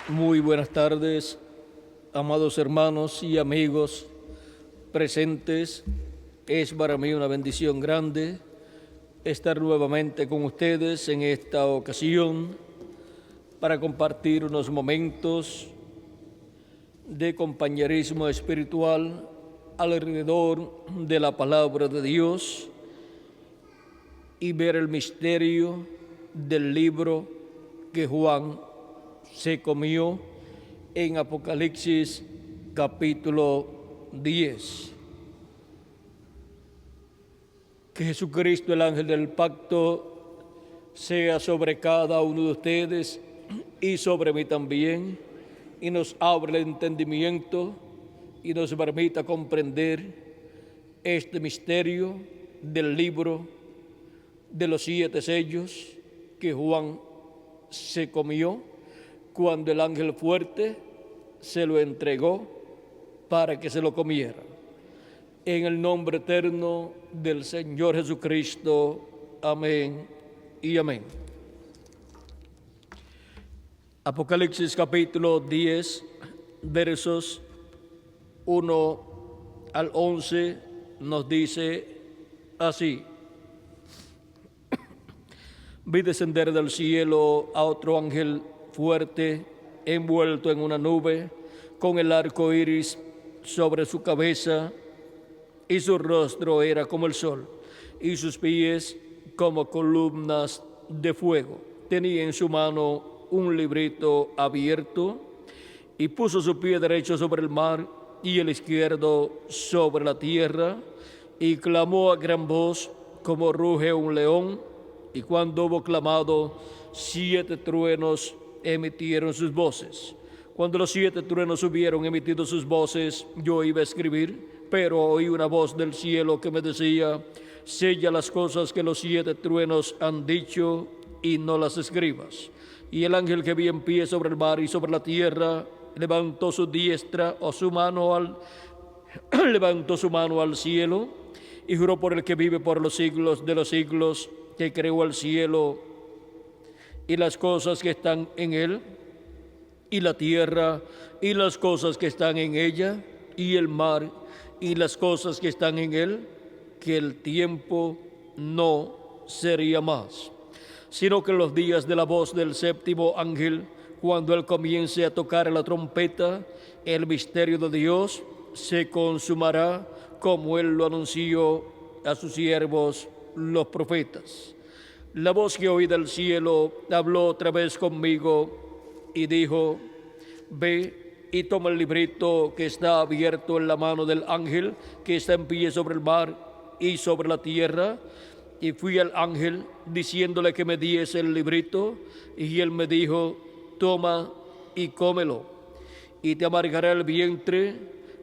Muy buenas tardes, amados hermanos y amigos presentes. Es para mí una bendición grande estar nuevamente con ustedes en esta ocasión para compartir unos momentos de compañerismo espiritual alrededor de la palabra de Dios y ver el misterio del libro que Juan se comió en Apocalipsis capítulo 10. Que Jesucristo, el ángel del pacto, sea sobre cada uno de ustedes y sobre mí también, y nos abra el entendimiento y nos permita comprender este misterio del libro de los 7 sellos que Juan se comió cuando el ángel fuerte se lo entregó para que se lo comiera. En el nombre eterno del Señor Jesucristo. Amén y amén. Apocalipsis capítulo 10, versos 1 al 11 nos dice así: Vi descender del cielo a otro ángel fuerte, envuelto en una nube, con el arco iris sobre su cabeza, y su rostro era como el sol, y sus pies como columnas de fuego. Tenía en su mano un librito abierto, y puso su pie derecho sobre el mar y el izquierdo sobre la tierra, y clamó a gran voz como ruge un león. Y cuando hubo clamado, 7 truenos emitieron sus voces. Cuando los 7 truenos hubieron emitido sus voces, yo iba a escribir, pero oí una voz del cielo que me decía: sella las cosas que los 7 truenos han dicho y no las escribas. Y el ángel que vi en pie sobre el mar y sobre la tierra levantó su diestra o su mano levantó su mano al cielo y juró por el que vive por los siglos de los siglos, que creó el cielo y las cosas que están en él, y la tierra y las cosas que están en ella, y el mar y las cosas que están en él, que el tiempo no sería más, sino que en los días de la voz del 7º ángel, cuando él comience a tocar la trompeta, el misterio de Dios se consumará, como él lo anunció a sus siervos los profetas. La voz que oí del cielo habló otra vez conmigo y dijo: ve y toma el librito que está abierto en la mano del ángel que está en pie sobre el mar y sobre la tierra. Y fui al ángel diciéndole que me diese el librito, y él me dijo: toma y cómelo, y te amargará el vientre,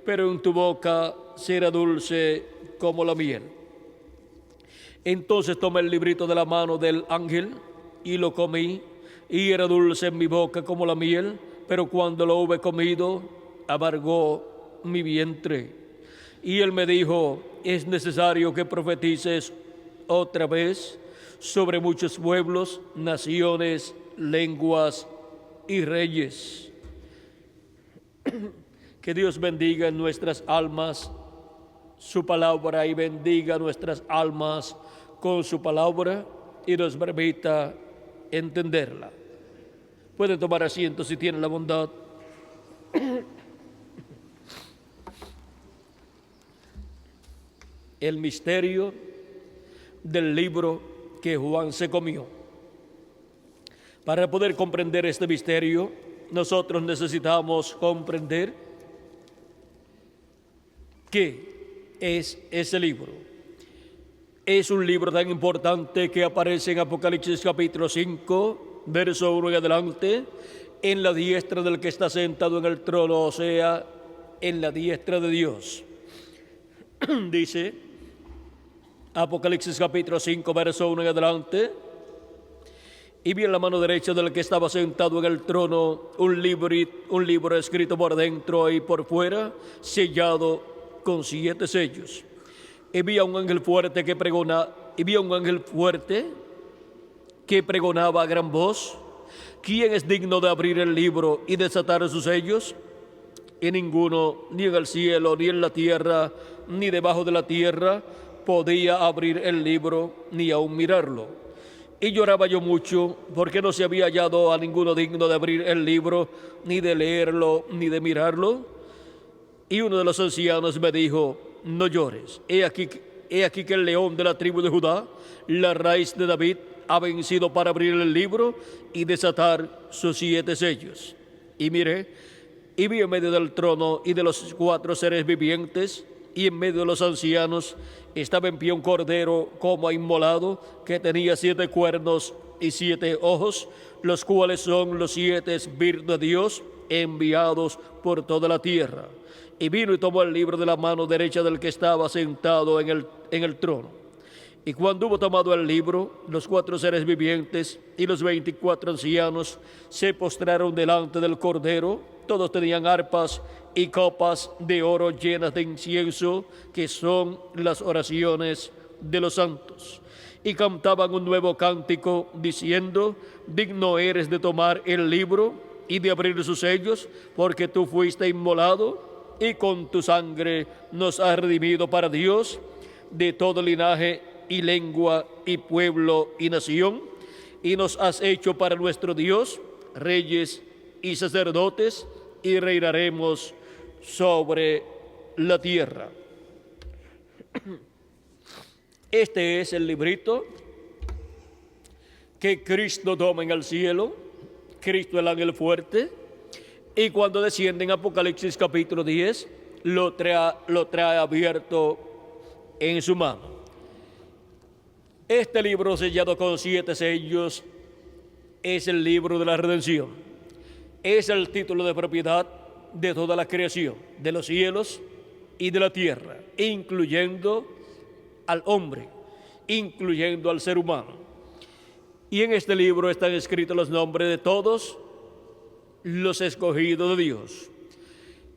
pero en tu boca será dulce como la miel. Entonces tomé el librito de la mano del ángel y lo comí, y era dulce en mi boca como la miel, pero cuando lo hube comido, amargó mi vientre. Y él me dijo: es necesario que profetices otra vez sobre muchos pueblos, naciones, lenguas y reyes. Que Dios bendiga en nuestras almas su palabra y bendiga nuestras almas con su palabra y nos permita entenderla. Pueden tomar asiento si tienen la bondad. El misterio del libro que Juan se comió. Para poder comprender este misterio, nosotros necesitamos comprender qué es ese libro. Es un libro tan importante que aparece en Apocalipsis capítulo 5, verso 1 en adelante, en la diestra del que está sentado en el trono, o sea, en la diestra de Dios. Dice Apocalipsis capítulo 5, verso 1 en adelante: y vi en la mano derecha del que estaba sentado en el trono un libro escrito por dentro y por fuera, sellado con 7 sellos. Y vi a un ángel fuerte que pregonaba a gran voz ¿quién es digno de abrir el libro y desatar sus sellos? Y ninguno, ni en el cielo, ni en la tierra, ni debajo de la tierra, podía abrir el libro, ni aun mirarlo. Y lloraba yo mucho, porque no se había hallado a ninguno digno de abrir el libro, ni de leerlo, ni de mirarlo. Y uno de los ancianos me dijo: no llores, he aquí que el león de la tribu de Judá, la raíz de David, ha vencido para abrir el libro y desatar sus 7 sellos. Y miré, y vi en medio del trono y de los 4 seres vivientes, y en medio de los ancianos, estaba en pie un cordero como inmolado, que tenía 7 cuernos y 7 ojos, los cuales son los 7 espíritus de Dios enviados por toda la tierra. Y vino y tomó el libro de la mano derecha del que estaba sentado en el trono. Y cuando hubo tomado el libro, los 4 seres vivientes y los 24 ancianos se postraron delante del Cordero. Todos tenían arpas y copas de oro llenas de incienso, que son las oraciones de los santos. Y cantaban un nuevo cántico, diciendo: digno eres de tomar el libro y de abrir sus sellos, porque tú fuiste inmolado, y con tu sangre nos has redimido para Dios de todo linaje y lengua y pueblo y nación, y nos has hecho para nuestro Dios reyes y sacerdotes, y reinaremos sobre la tierra. Este es el librito que Cristo toma en el cielo, Cristo el ángel fuerte, y cuando desciende en Apocalipsis capítulo 10, lo trae abierto en su mano. Este libro sellado con 7 sellos es el libro de la redención. Es el título de propiedad de toda la creación, de los cielos y de la tierra, incluyendo al hombre, incluyendo al ser humano. Y en este libro están escritos los nombres de todos los escogidos de Dios.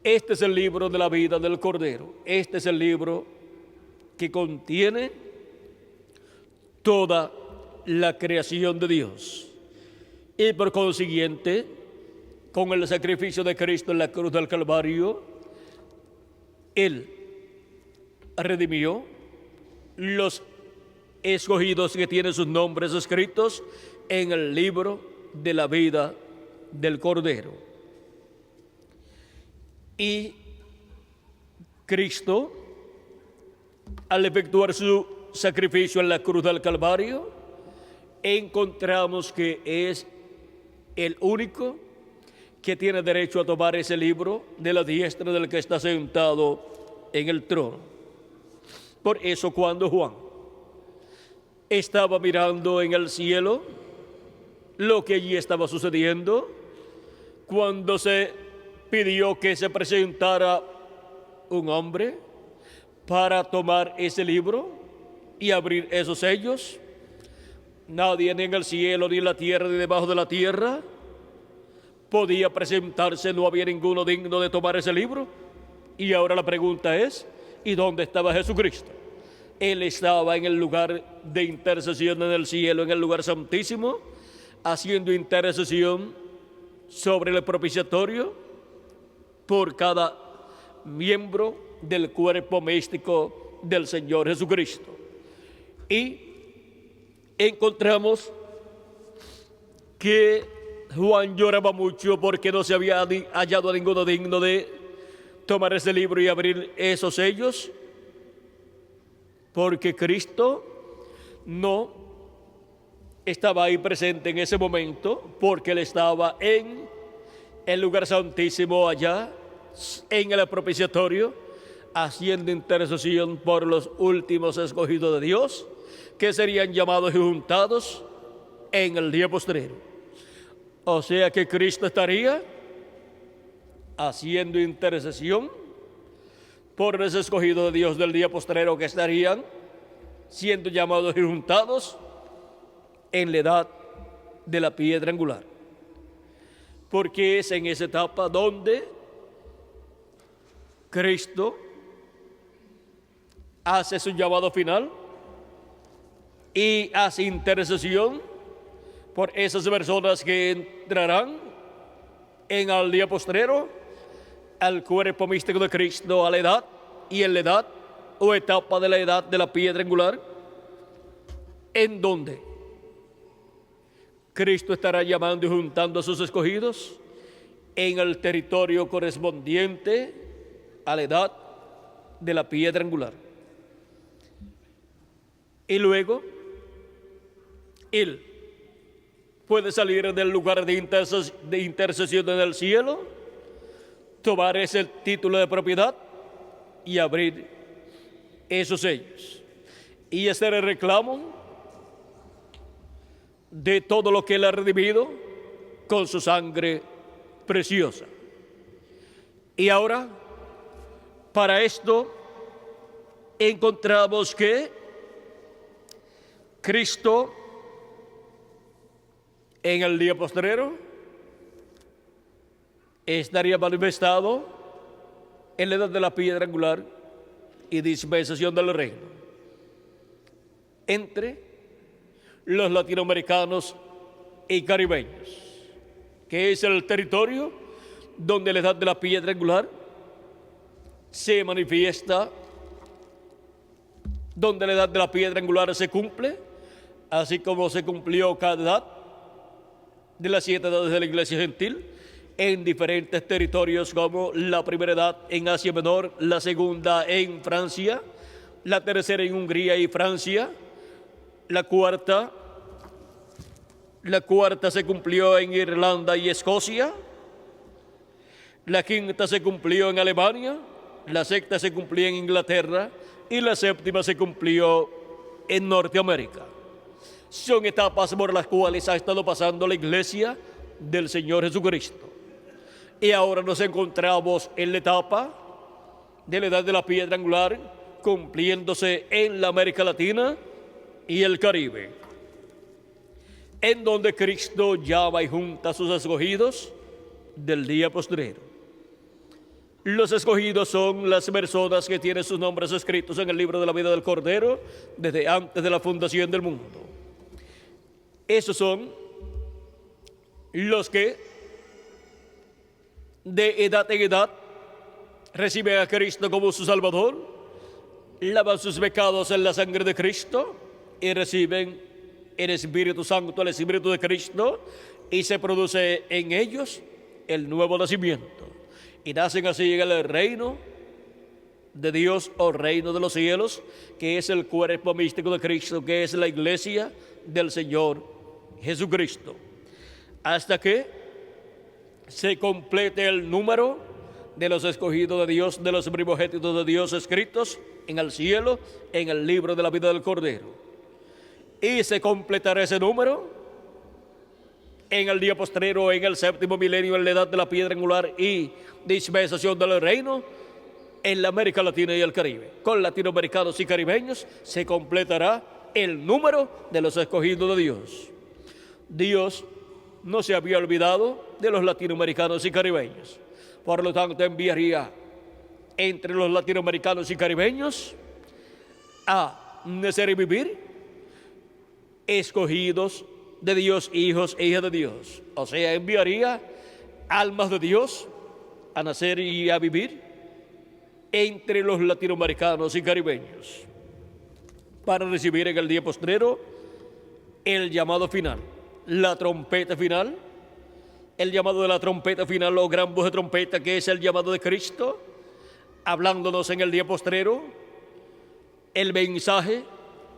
Este es el libro de la vida del Cordero. Este es el libro que contiene toda la creación de Dios. Y por consiguiente, con el sacrificio de Cristo en la cruz del Calvario, Él redimió los escogidos que tienen sus nombres escritos en el libro de la vida del Cordero. Y Cristo, al efectuar su sacrificio en la cruz del Calvario, encontramos que es el único que tiene derecho a tomar ese libro de la diestra del que está sentado en el trono. Por eso, cuando Juan estaba mirando en el cielo lo que allí estaba sucediendo, cuando se pidió que se presentara un hombre para tomar ese libro y abrir esos sellos, nadie ni en el cielo, ni en la tierra, ni debajo de la tierra podía presentarse. No había ninguno digno de tomar ese libro. Y ahora la pregunta es: ¿y dónde estaba Jesucristo? Él estaba en el lugar de intercesión en el cielo, en el lugar santísimo, haciendo intercesión sobre el propiciatorio por cada miembro del cuerpo místico del Señor Jesucristo. Y encontramos que Juan lloraba mucho porque no se había hallado a ninguno digno de tomar ese libro y abrir esos sellos, porque Cristo no estaba ahí presente en ese momento, porque Él estaba en el lugar santísimo allá, en el propiciatorio, haciendo intercesión por los últimos escogidos de Dios, que serían llamados y juntados en el día postrero. O sea que Cristo estaría haciendo intercesión por los escogidos de Dios del día postrero, que estarían siendo llamados y juntados en la edad de la piedra angular. Porque es en esa etapa donde Cristo hace su llamado final y hace intercesión por esas personas que entrarán en el día postrero al cuerpo místico de Cristo, a la edad y en la edad o etapa de la edad de la piedra angular, en donde Cristo estará llamando y juntando a sus escogidos en el territorio correspondiente a la edad de la piedra angular. Y luego, Él puede salir del lugar de intercesión en el cielo, tomar ese título de propiedad y abrir esos sellos y hacer el reclamo de todo lo que Él ha redimido con su sangre preciosa. Y ahora, para esto, encontramos que Cristo en el día postrero estaría manifestado en la edad de la piedra angular y dispensación del reino entre los latinoamericanos y caribeños, que es el territorio donde la edad de la piedra angular se manifiesta, donde la edad de la piedra angular se cumple, así como se cumplió cada edad de las 7 edades de la Iglesia Gentil en diferentes territorios, como la primera edad en Asia Menor, la segunda en Francia, la tercera en Hungría y Francia, la cuarta se cumplió en Irlanda y Escocia, la quinta se cumplió en Alemania, la sexta se cumplió en Inglaterra y la séptima se cumplió en Norteamérica. Son etapas por las cuales ha estado pasando la Iglesia del Señor Jesucristo. Y ahora nos encontramos en la etapa de la edad de la piedra angular, cumpliéndose en la América Latina y el Caribe, en donde Cristo llama y junta a sus escogidos del día postrero. Los escogidos son las personas que tienen sus nombres escritos en el libro de la vida del Cordero desde antes de la fundación del mundo. Esos son los que de edad en edad reciben a Cristo como su Salvador, lavan sus pecados en la sangre de Cristo y reciben el Espíritu Santo, el Espíritu de Cristo, y se produce en ellos el nuevo nacimiento. Y nacen así en el reino de Dios o reino de los cielos, que es el cuerpo místico de Cristo, que es la iglesia del Señor Jesucristo, hasta que se complete el número de los escogidos de Dios, de los primogénitos de Dios escritos en el cielo, en el libro de la vida del Cordero. Y se completará ese número en el día postrero, en el séptimo milenio, en la edad de la piedra angular y dispensación del reino, en la América Latina y el Caribe. Con latinoamericanos y caribeños se completará el número de los escogidos de Dios. Dios no se había olvidado de los latinoamericanos y caribeños. Por lo tanto, enviaría entre los latinoamericanos y caribeños a nacer y vivir escogidos de Dios, hijos e hijas de Dios. O sea, enviaría almas de Dios a nacer y a vivir entre los latinoamericanos y caribeños para recibir en el día postrero el llamado final, la trompeta final, el llamado de la trompeta final o gran voz de trompeta, que es el llamado de Cristo, hablándonos en el día postrero el mensaje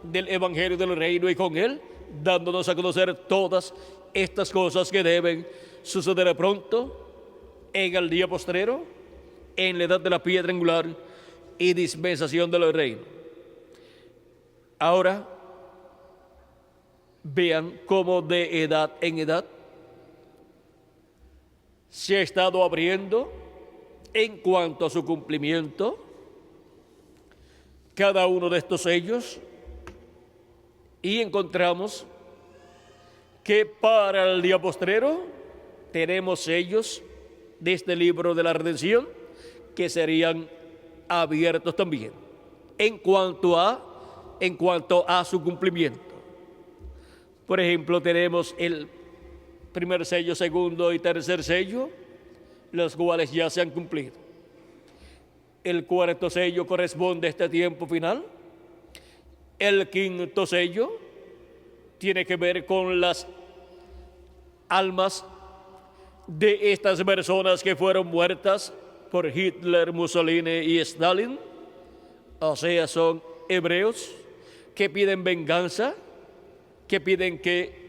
del Evangelio del Reino y con él dándonos a conocer todas estas cosas que deben suceder pronto en el día postrero, en la edad de la piedra angular y dispensación del reino. Ahora, vean cómo de edad en edad se ha estado abriendo en cuanto a su cumplimiento cada uno de estos sellos, y encontramos que para el día postrero tenemos sellos de este libro de la redención que serían abiertos también en cuanto a su cumplimiento. Por ejemplo, tenemos el primer sello, segundo y tercer sello, los cuales ya se han cumplido. El cuarto sello corresponde a este tiempo final. El quinto sello tiene que ver con las almas de estas personas que fueron muertas por Hitler, Mussolini y Stalin. O sea, son hebreos que piden venganza, que piden que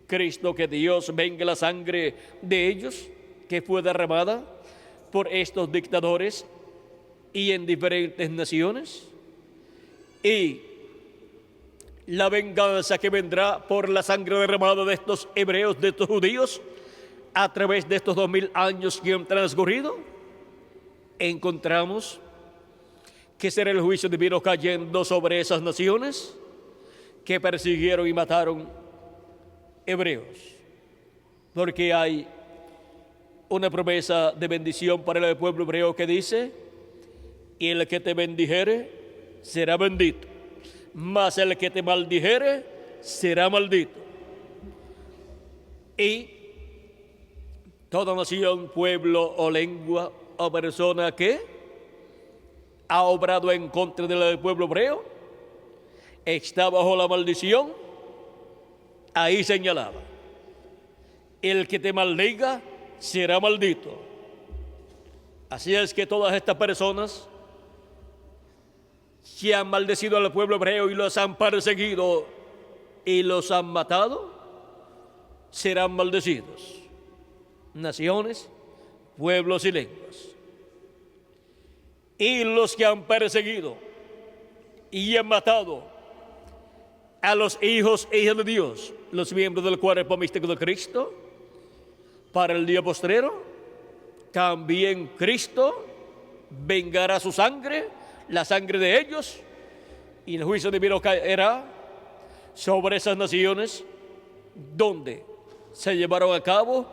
Cristo, que Dios venga la sangre de ellos, que fue derramada por estos dictadores y en diferentes naciones. Y la venganza que vendrá por la sangre derramada de estos hebreos, de estos judíos, a través de estos 2000 años que han transcurrido, encontramos que será el juicio divino cayendo sobre esas naciones que persiguieron y mataron hebreos. Porque hay una promesa de bendición para el pueblo hebreo que dice: y el que te bendijere será bendito, mas el que te maldijere será maldito. Y toda nación, pueblo o lengua o persona que ha obrado en contra del pueblo hebreo está bajo la maldición. Ahí señalaba: el que te maldiga será maldito. Así es que todas estas personas que han maldecido al pueblo hebreo y los han perseguido y los han matado, serán maldecidos. Naciones, pueblos y lenguas. Y los que han perseguido y han matado a los hijos e hijas de Dios, los miembros del cuerpo místico de Cristo, para el día postrero, también Cristo vengará su sangre, la sangre de ellos, y el juicio divino caerá sobre esas naciones donde se llevaron a cabo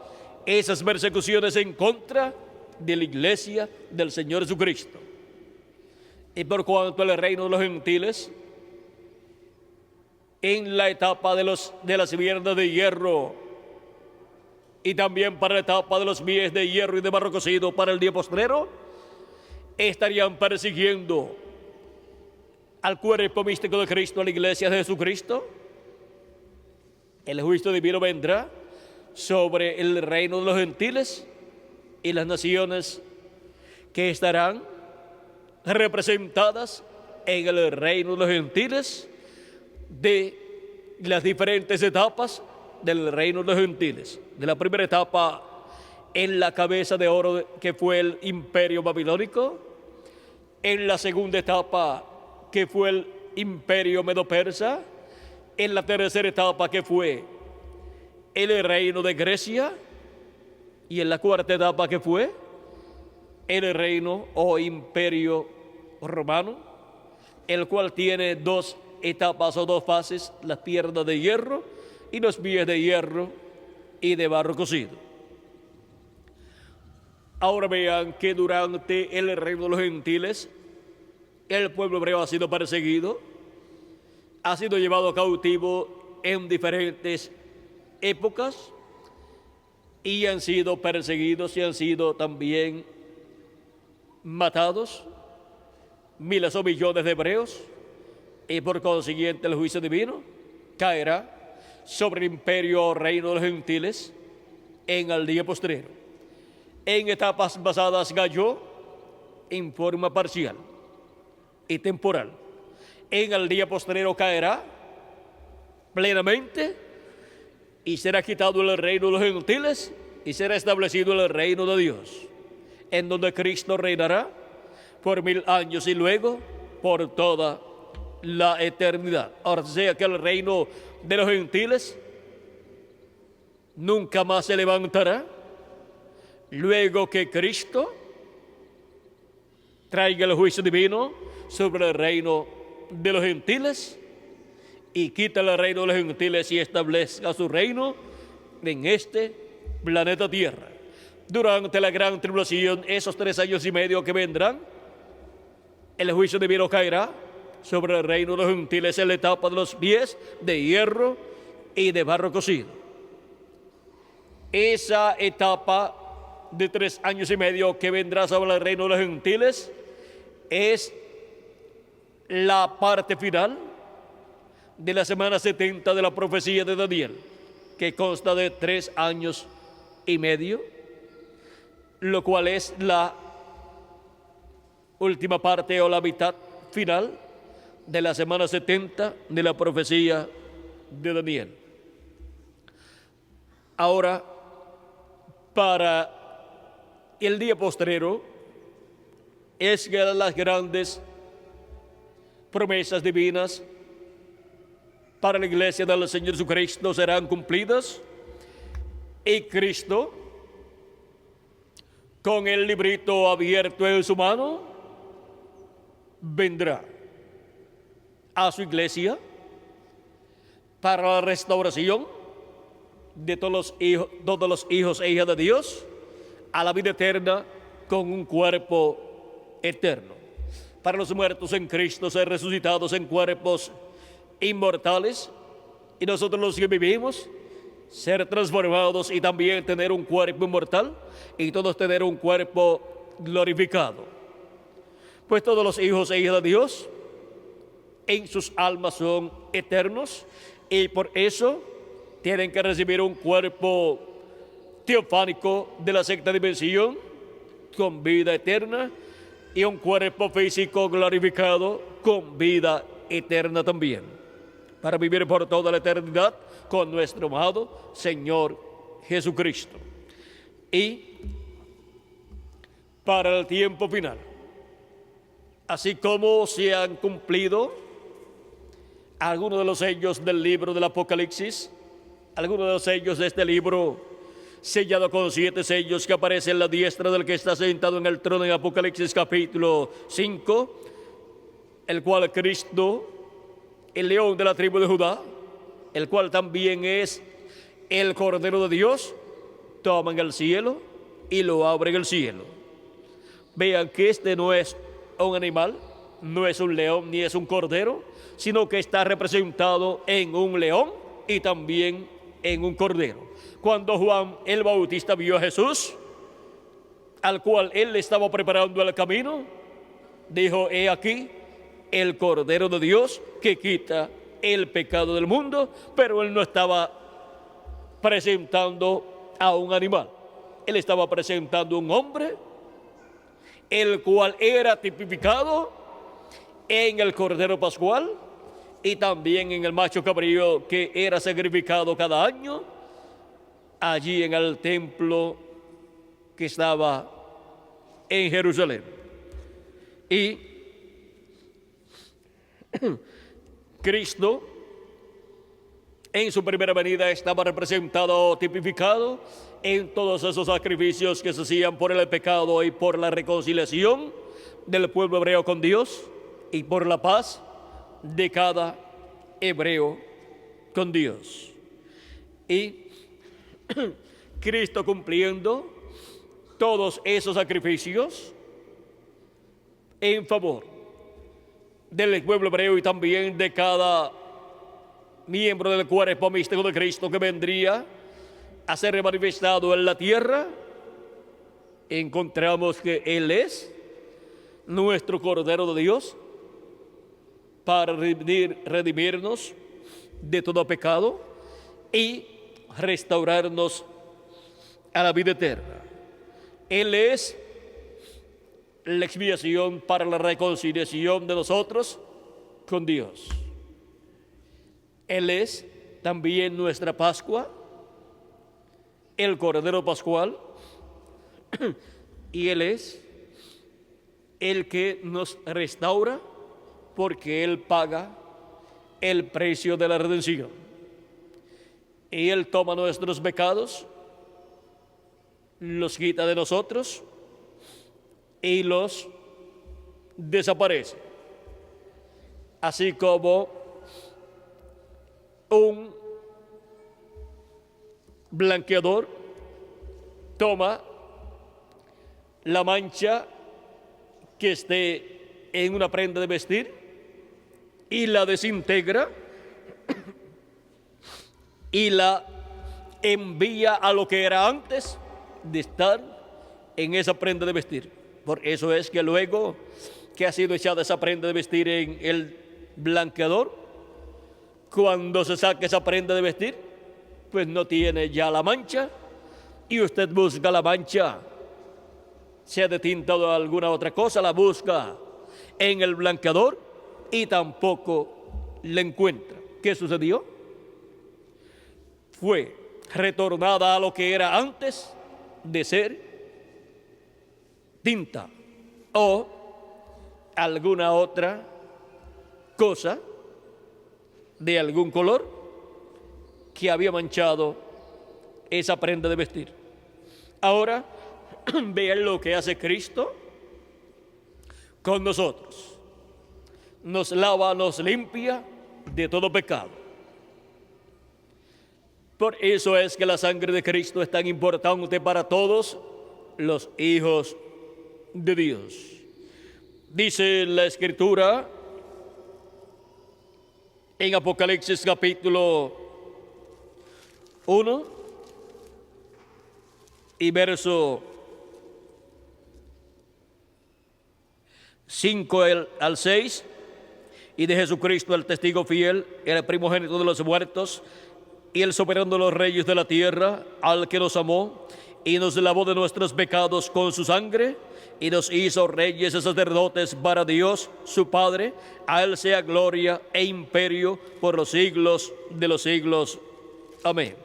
esas persecuciones en contra de la iglesia del Señor Jesucristo. Y por cuanto el reino de los gentiles, en la etapa de las piernas de hierro y también para la etapa de los pies de hierro y de barro cocido para el día postrero, estarían persiguiendo al cuerpo místico de Cristo, a la iglesia de Jesucristo. El juicio divino vendrá sobre el reino de los gentiles y las naciones que estarán representadas en el reino de los gentiles, de las diferentes etapas del reino de los gentiles. De la primera etapa, en la cabeza de oro que fue el imperio babilónico; en la segunda etapa, que fue el imperio medo-persa; en la tercera etapa, que fue el reino de Grecia; y en la cuarta etapa, que fue el reino o imperio romano, el cual tiene dos etapas o dos fases: las piernas de hierro y los pies de hierro y de barro cocido. Ahora vean que durante el reino de los gentiles, el pueblo hebreo ha sido perseguido, ha sido llevado cautivo en diferentes épocas, y han sido perseguidos y han sido también matados miles o millones de hebreos, y por consiguiente el juicio divino caerá sobre el imperio o reino de los gentiles en el día postrero. En etapas pasadas cayó en forma parcial y temporal. En el día postrero caerá plenamente y será quitado el reino de los gentiles y será establecido el reino de Dios, en donde Cristo reinará por 1000 años y luego por toda la eternidad. Ahora, sea que el reino de los gentiles nunca más se levantará luego que Cristo traiga el juicio divino sobre el reino de los gentiles y quita el reino de los gentiles y establezca su reino en este planeta Tierra. Durante la gran tribulación, esos 3 años y medio que vendrán, el juicio divino caerá sobre el reino de los gentiles en la etapa de los pies de hierro y de barro cocido. Esa etapa de 3 años y medio que vendrá sobre el reino de los gentiles es la parte final de la semana 70 de la profecía de Daniel, que consta de 3 años y medio, lo cual es la última parte o la mitad final de la semana 70 de la profecía de Daniel. Ahora, para el día postrero, es que las grandes promesas divinas para la iglesia del Señor Jesucristo serán cumplidas, y Cristo, con el librito abierto en su mano, vendrá a su iglesia para la restauración de todos los hijos e hijas de Dios a la vida eterna con un cuerpo eterno. Para los muertos en Cristo ser resucitados en cuerpos inmortales, y nosotros los que vivimos ser transformados y también tener un cuerpo inmortal, y todos tener un cuerpo glorificado. Pues todos los hijos e hijas de Dios en sus almas son eternos, y por eso tienen que recibir un cuerpo teofánico de la sexta dimensión con vida eterna, y un cuerpo físico glorificado con vida eterna también, para vivir por toda la eternidad con nuestro amado Señor Jesucristo. Y para el tiempo final, así como se han cumplido algunos de los sellos del libro del Apocalipsis, algunos de los sellos de este libro sellado con 7 sellos que aparece en la diestra del que está sentado en el trono en Apocalipsis capítulo 5, el cual Cristo, el león de la tribu de Judá, el cual también es el Cordero de Dios, toma en el cielo y lo abre en el cielo. Vean que este no es un animal, no es un león ni es un cordero, sino que está representado en un león y también en un cordero. Cuando Juan el Bautista vio a Jesús, al cual él estaba preparando el camino, dijo: he aquí el Cordero de Dios que quita el pecado del mundo. Pero él no estaba presentando a un animal, él estaba presentando a un hombre, el cual era tipificado en el Cordero Pascual y también en el macho cabrío que era sacrificado cada año allí en el templo que estaba en Jerusalén. Y Cristo en su primera venida estaba representado, tipificado en todos esos sacrificios que se hacían por el pecado y por la reconciliación del pueblo hebreo con Dios y por la paz de cada hebreo con Dios. Y Cristo, cumpliendo todos esos sacrificios en favor del pueblo hebreo y también de cada miembro del cuerpo místico de Cristo que vendría a ser manifestado en la tierra, encontramos que Él es nuestro Cordero de Dios para redimirnos de todo pecado y restaurarnos a la vida eterna. Él es la expiación para la reconciliación de nosotros con Dios. Él es también nuestra Pascua, el Cordero Pascual, y Él es el que nos restaura porque Él paga el precio de la redención. Y Él toma nuestros pecados, los quita de nosotros y los desaparece. Así como un blanqueador toma la mancha que esté en una prenda de vestir y la desintegra y la envía a lo que era antes de estar en esa prenda de vestir. Por eso es que luego que ha sido echada esa prenda de vestir en el blanqueador, cuando se saque esa prenda de vestir, pues no tiene ya la mancha, y usted busca la mancha, sea de tinta o de alguna otra cosa, la busca en el blanqueador y tampoco la encuentra. ¿Qué sucedió? Fue retornada a lo que era antes de ser tinta o alguna otra cosa de algún color que había manchado esa prenda de vestir. Ahora vean lo que hace Cristo con nosotros. Nos lava, nos limpia de todo pecado. Por eso es que la sangre de Cristo es tan importante para todos los hijos de Dios. Dice la Escritura en Apocalipsis capítulo 1 y verso 5 al 6, y de Jesucristo el testigo fiel, el primogénito de los muertos y el soberano de los reyes de la tierra, al que nos amó y nos lavó de nuestros pecados con su sangre y nos hizo reyes y sacerdotes para Dios su Padre. A él sea gloria e imperio por los siglos de los siglos. Amén.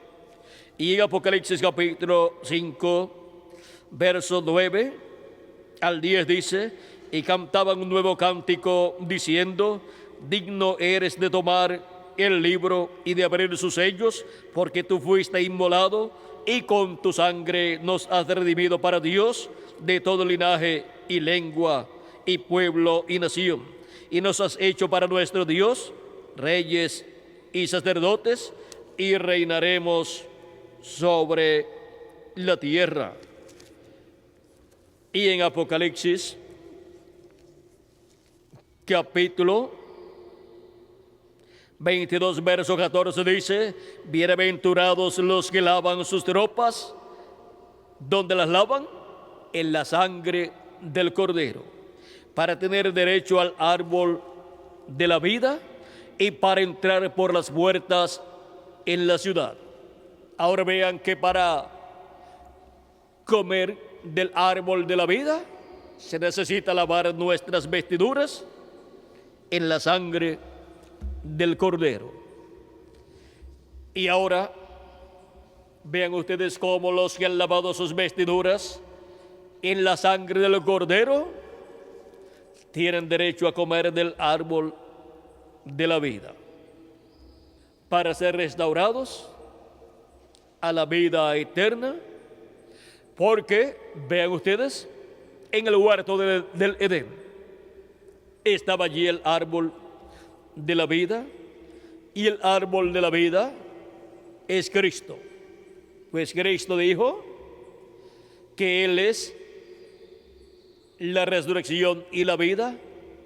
Y en Apocalipsis capítulo 5, verso 9 al 10 dice: y cantaban un nuevo cántico diciendo: digno eres de tomar el libro y de abrir sus sellos, porque tú fuiste inmolado y con tu sangre nos has redimido para Dios de todo linaje y lengua y pueblo y nación, y nos has hecho para nuestro Dios reyes y sacerdotes, y reinaremos sobre la tierra. Y en Apocalipsis capítulo 22, verso 14 dice: bienaventurados los que lavan sus ropas. ¿Dónde las lavan? En la sangre del Cordero, para tener derecho al árbol de la vida y para entrar por las puertas en la ciudad. Ahora vean que para comer del árbol de la vida se necesita lavar nuestras vestiduras en la sangre del Cordero. Y ahora vean ustedes cómo los que han lavado sus vestiduras en la sangre del Cordero tienen derecho a comer del árbol de la vida, para ser restaurados a la vida eterna. Porque vean ustedes, en el huerto del Edén estaba allí el árbol de la vida, y el árbol de la vida es Cristo. Pues Cristo dijo que Él es la resurrección y la vida,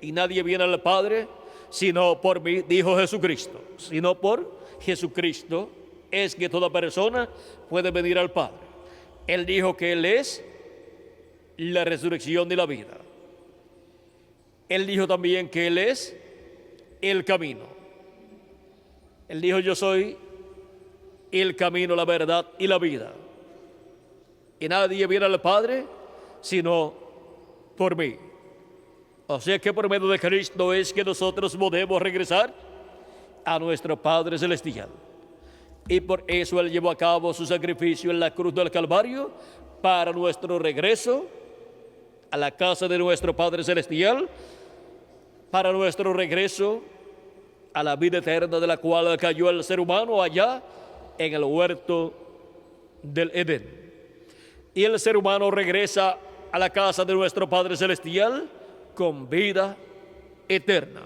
y nadie viene al Padre sino por mí, dijo Jesucristo. Sino por Jesucristo es que toda persona puede venir al Padre. Él dijo que Él es la resurrección y la vida. Él dijo también que Él es el camino. Él dijo: yo soy el camino, la verdad y la vida, y nadie viene al Padre sino por mí. O sea que por medio de Cristo es que nosotros podemos regresar a nuestro Padre Celestial. Y por eso Él llevó a cabo su sacrificio en la cruz del Calvario, para nuestro regreso a la casa de nuestro Padre Celestial, para nuestro regreso a la vida eterna de la cual cayó el ser humano allá en el huerto del Edén. Y el ser humano regresa a la casa de nuestro Padre Celestial con vida eterna,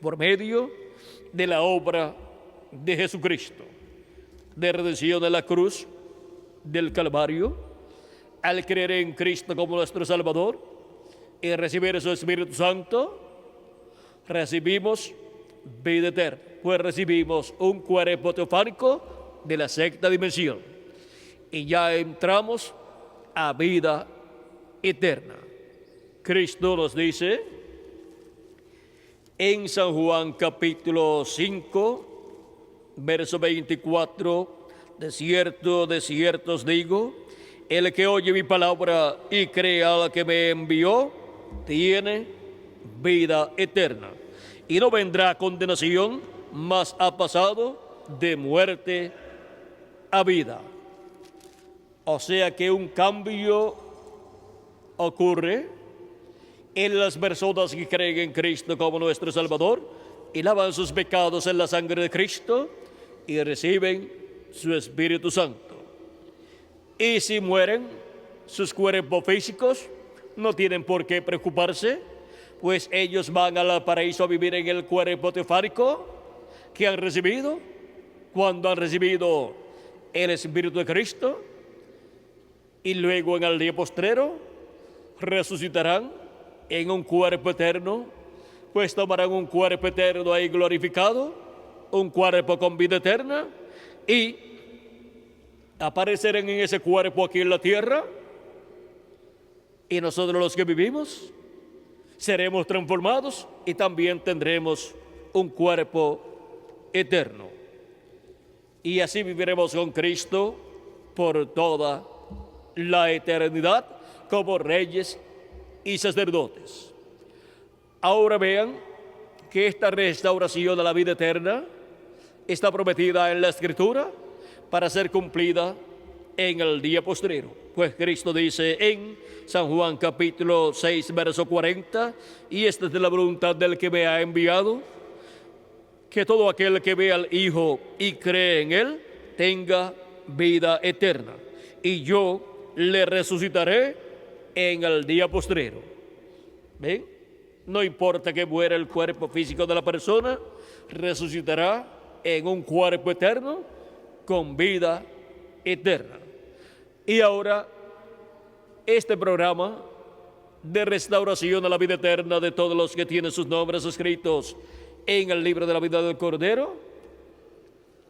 por medio de la obra de Jesucristo, de redención de la cruz del Calvario. Al creer en Cristo como nuestro Salvador y recibir su Espíritu Santo, recibimos vida eterna, pues recibimos un cuerpo teofánico de la sexta dimensión. Y ya entramos a vida eterna. Cristo nos dice en San Juan capítulo 5, verso 24, de cierto os digo, el que oye mi palabra y cree al que me envió, tiene vida eterna. Y no vendrá a condenación, mas ha pasado de muerte a vida. O sea que un cambio ocurre en las personas que creen en Cristo como nuestro Salvador y lavan sus pecados en la sangre de Cristo y reciben su Espíritu Santo. Y si mueren, sus cuerpos físicos no tienen por qué preocuparse, pues ellos van al paraíso a vivir en el cuerpo teofánico que han recibido cuando han recibido el Espíritu de Cristo, y luego en el día postrero resucitarán en un cuerpo eterno, pues tomarán un cuerpo eterno ahí glorificado, un cuerpo con vida eterna, y aparecerán en ese cuerpo aquí en la tierra, y nosotros los que vivimos seremos transformados y también tendremos un cuerpo eterno. Y así viviremos con Cristo por toda la eternidad como reyes y sacerdotes. Ahora vean que esta restauración a la vida eterna está prometida en la Escritura para ser cumplida en el día postrero. Pues Cristo dice en San Juan capítulo 6, verso 40, y esta es la voluntad del que me ha enviado, que todo aquel que ve al Hijo y cree en Él tenga vida eterna, y yo le resucitaré en el día postrero. ¿Ven? No importa que muera el cuerpo físico de la persona, resucitará en un cuerpo eterno con vida eterna. Y ahora, este programa de restauración a la vida eterna de todos los que tienen sus nombres escritos en el libro de la vida del Cordero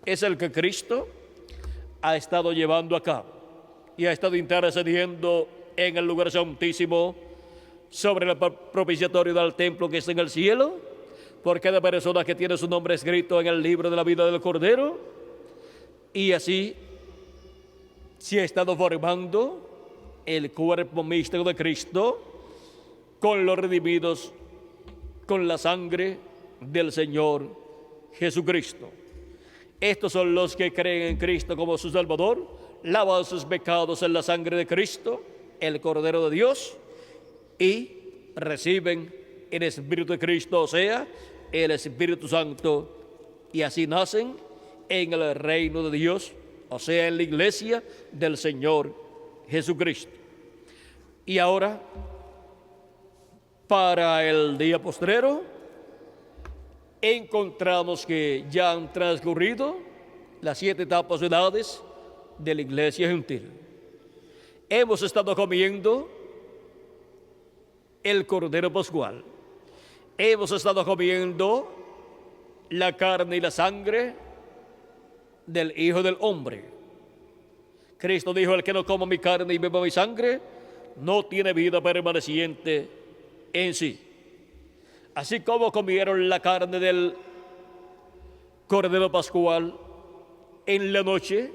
es el que Cristo ha estado llevando a cabo y ha estado intercediendo en el lugar santísimo sobre el propiciatorio del templo que está en el cielo por cada persona que tiene su nombre escrito en el libro de la vida del Cordero. Y así se ha estado formando el cuerpo místico de Cristo con los redimidos con la sangre del Señor Jesucristo. Estos son los que creen en Cristo como su Salvador, lavan sus pecados en la sangre de Cristo, el Cordero de Dios, y reciben el Espíritu de Cristo, o sea, el Espíritu Santo, y así nacen en el reino de Dios, o sea, en la iglesia del Señor Jesucristo. Y ahora, para el día postrero, encontramos que ya han transcurrido las 7 etapas de edades de la iglesia gentil. Hemos estado comiendo el Cordero Pascual. Hemos estado comiendo la carne y la sangre del Hijo del Hombre. Cristo dijo: el que no coma mi carne y beba mi sangre no tiene vida permaneciente en sí. Así como comieron la carne del Cordero Pascual en la noche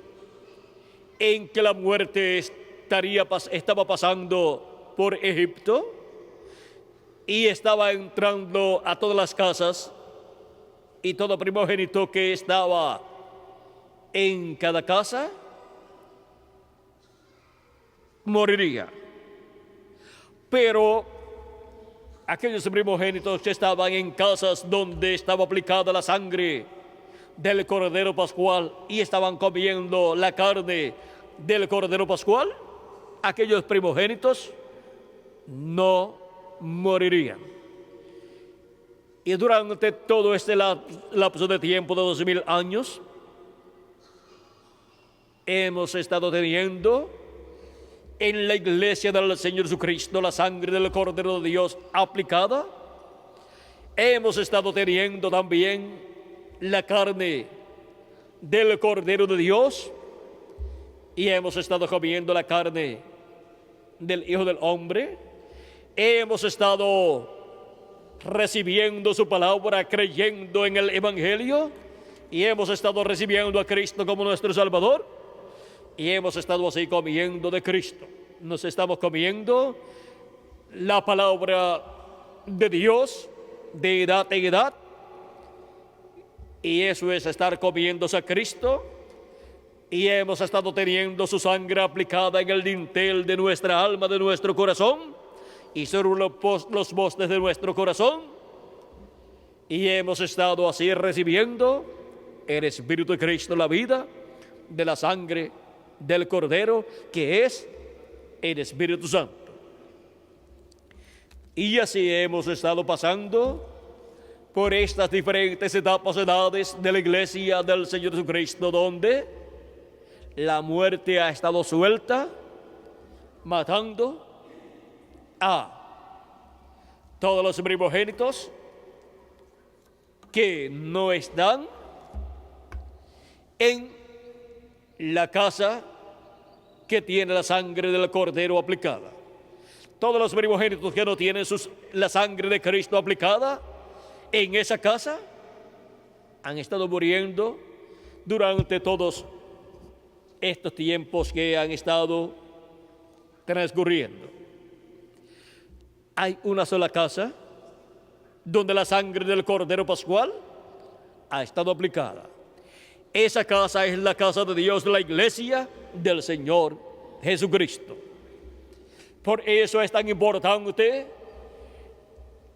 en que la muerte estaba pasando por Egipto y estaba entrando a todas las casas, y todo primogénito que estaba en cada casa moriría. Pero aquellos primogénitos que estaban en casas donde estaba aplicada la sangre del Cordero Pascual y estaban comiendo la carne del Cordero Pascual, aquellos primogénitos no morirían. Y durante todo este lapso de tiempo de 2000 años, hemos estado teniendo en la iglesia del Señor Jesucristo la sangre del Cordero de Dios aplicada. Hemos estado teniendo también la carne del Cordero de Dios y hemos estado comiendo la carne del Hijo del Hombre. Hemos estado recibiendo su palabra, creyendo en el Evangelio, y hemos estado recibiendo a Cristo como nuestro Salvador, y hemos estado así comiendo de Cristo. Nos estamos comiendo la palabra de Dios de edad en edad, y eso es estar comiéndose a Cristo, y hemos estado teniendo su sangre aplicada en el dintel de nuestra alma, de nuestro corazón, y sobre los postes de nuestro corazón, y hemos estado así recibiendo el Espíritu de Cristo, la vida de la sangre del Cordero, que es el Espíritu Santo. Y así hemos estado pasando por estas diferentes etapas, edades de la Iglesia del Señor Jesucristo, donde la muerte ha estado suelta, matando a todos los primogénitos que no están en la casa que tiene la sangre del Cordero aplicada. Todos los primogénitos que no tienen la sangre de Cristo aplicada en esa casa han estado muriendo durante todos estos tiempos que han estado transcurriendo. Hay una sola casa donde la sangre del Cordero Pascual ha estado aplicada. Esa casa es la casa de Dios, la iglesia del Señor Jesucristo. Por eso es tan importante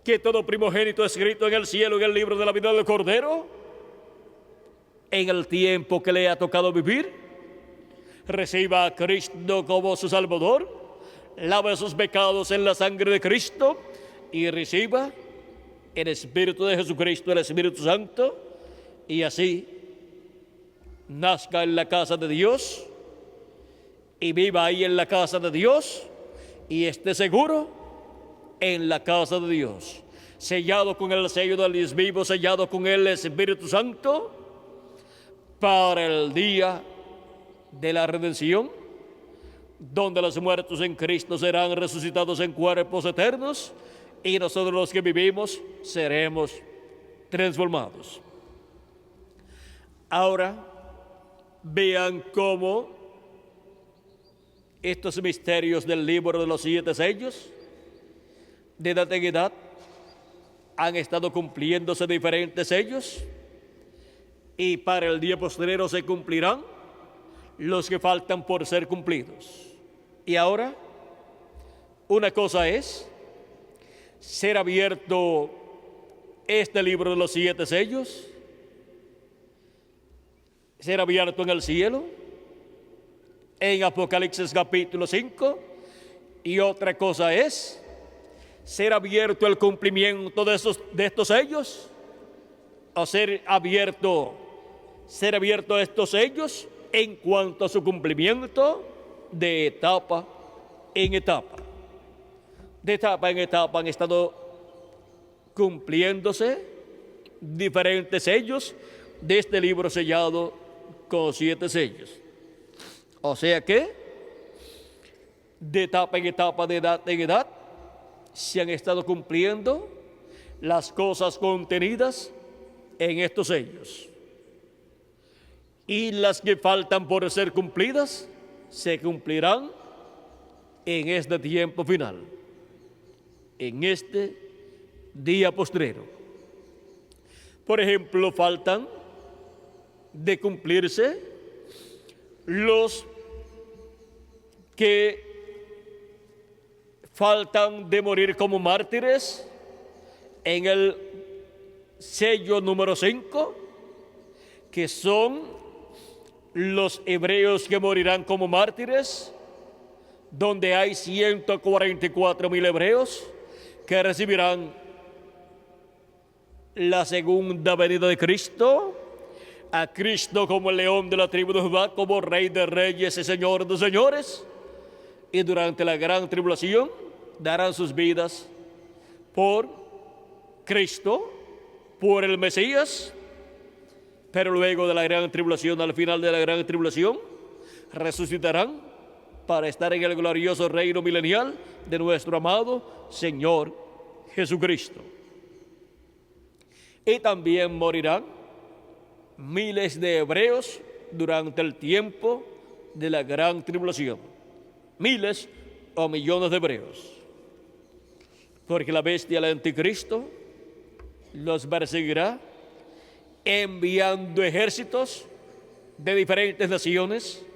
que todo primogénito escrito en el cielo, en el libro de la vida del Cordero, en el tiempo que le ha tocado vivir, reciba a Cristo como su Salvador, lave sus pecados en la sangre de Cristo y reciba el Espíritu de Jesucristo, el Espíritu Santo, y así nazca en la casa de Dios y viva ahí en la casa de Dios y esté seguro en la casa de Dios, sellado con el sello del Dios vivo, sellado con el Espíritu Santo para el día de la redención, donde los muertos en Cristo serán resucitados en cuerpos eternos y nosotros los que vivimos seremos transformados. Ahora vean cómo estos misterios del libro de los 7 sellos de edad en edad han estado cumpliéndose diferentes sellos, y para el día postrero se cumplirán los que faltan por ser cumplidos. Y ahora, una cosa es ser abierto este libro de los 7 sellos, ser abierto en el cielo, en Apocalipsis capítulo 5, y otra cosa es ser abierto el cumplimiento de estos sellos, o ser abierto a estos sellos en cuanto a su cumplimiento de etapa en etapa. De etapa en etapa han estado cumpliéndose diferentes sellos de este libro sellado con 7 sellos. O sea que de etapa en etapa, de edad en edad, se han estado cumpliendo las cosas contenidas en estos sellos. Y las que faltan por ser cumplidas se cumplirán en este tiempo final, en este día postrero. Por ejemplo, faltan de cumplirse los que faltan de morir como mártires en el sello número 5, que son los hebreos que morirán como mártires, donde hay 144,000 hebreos que recibirán la segunda venida de Cristo, a Cristo como el león de la tribu de Judá, como Rey de reyes y Señor de señores, y durante la gran tribulación darán sus vidas por Cristo, por el Mesías, pero luego de la gran tribulación, al final de la gran tribulación, resucitarán para estar en el glorioso reino milenial de nuestro amado Señor Jesucristo. Y también morirán miles de hebreos durante el tiempo de la gran tribulación. Miles o millones de hebreos. Porque la bestia, el anticristo, los perseguirá enviando ejércitos de diferentes naciones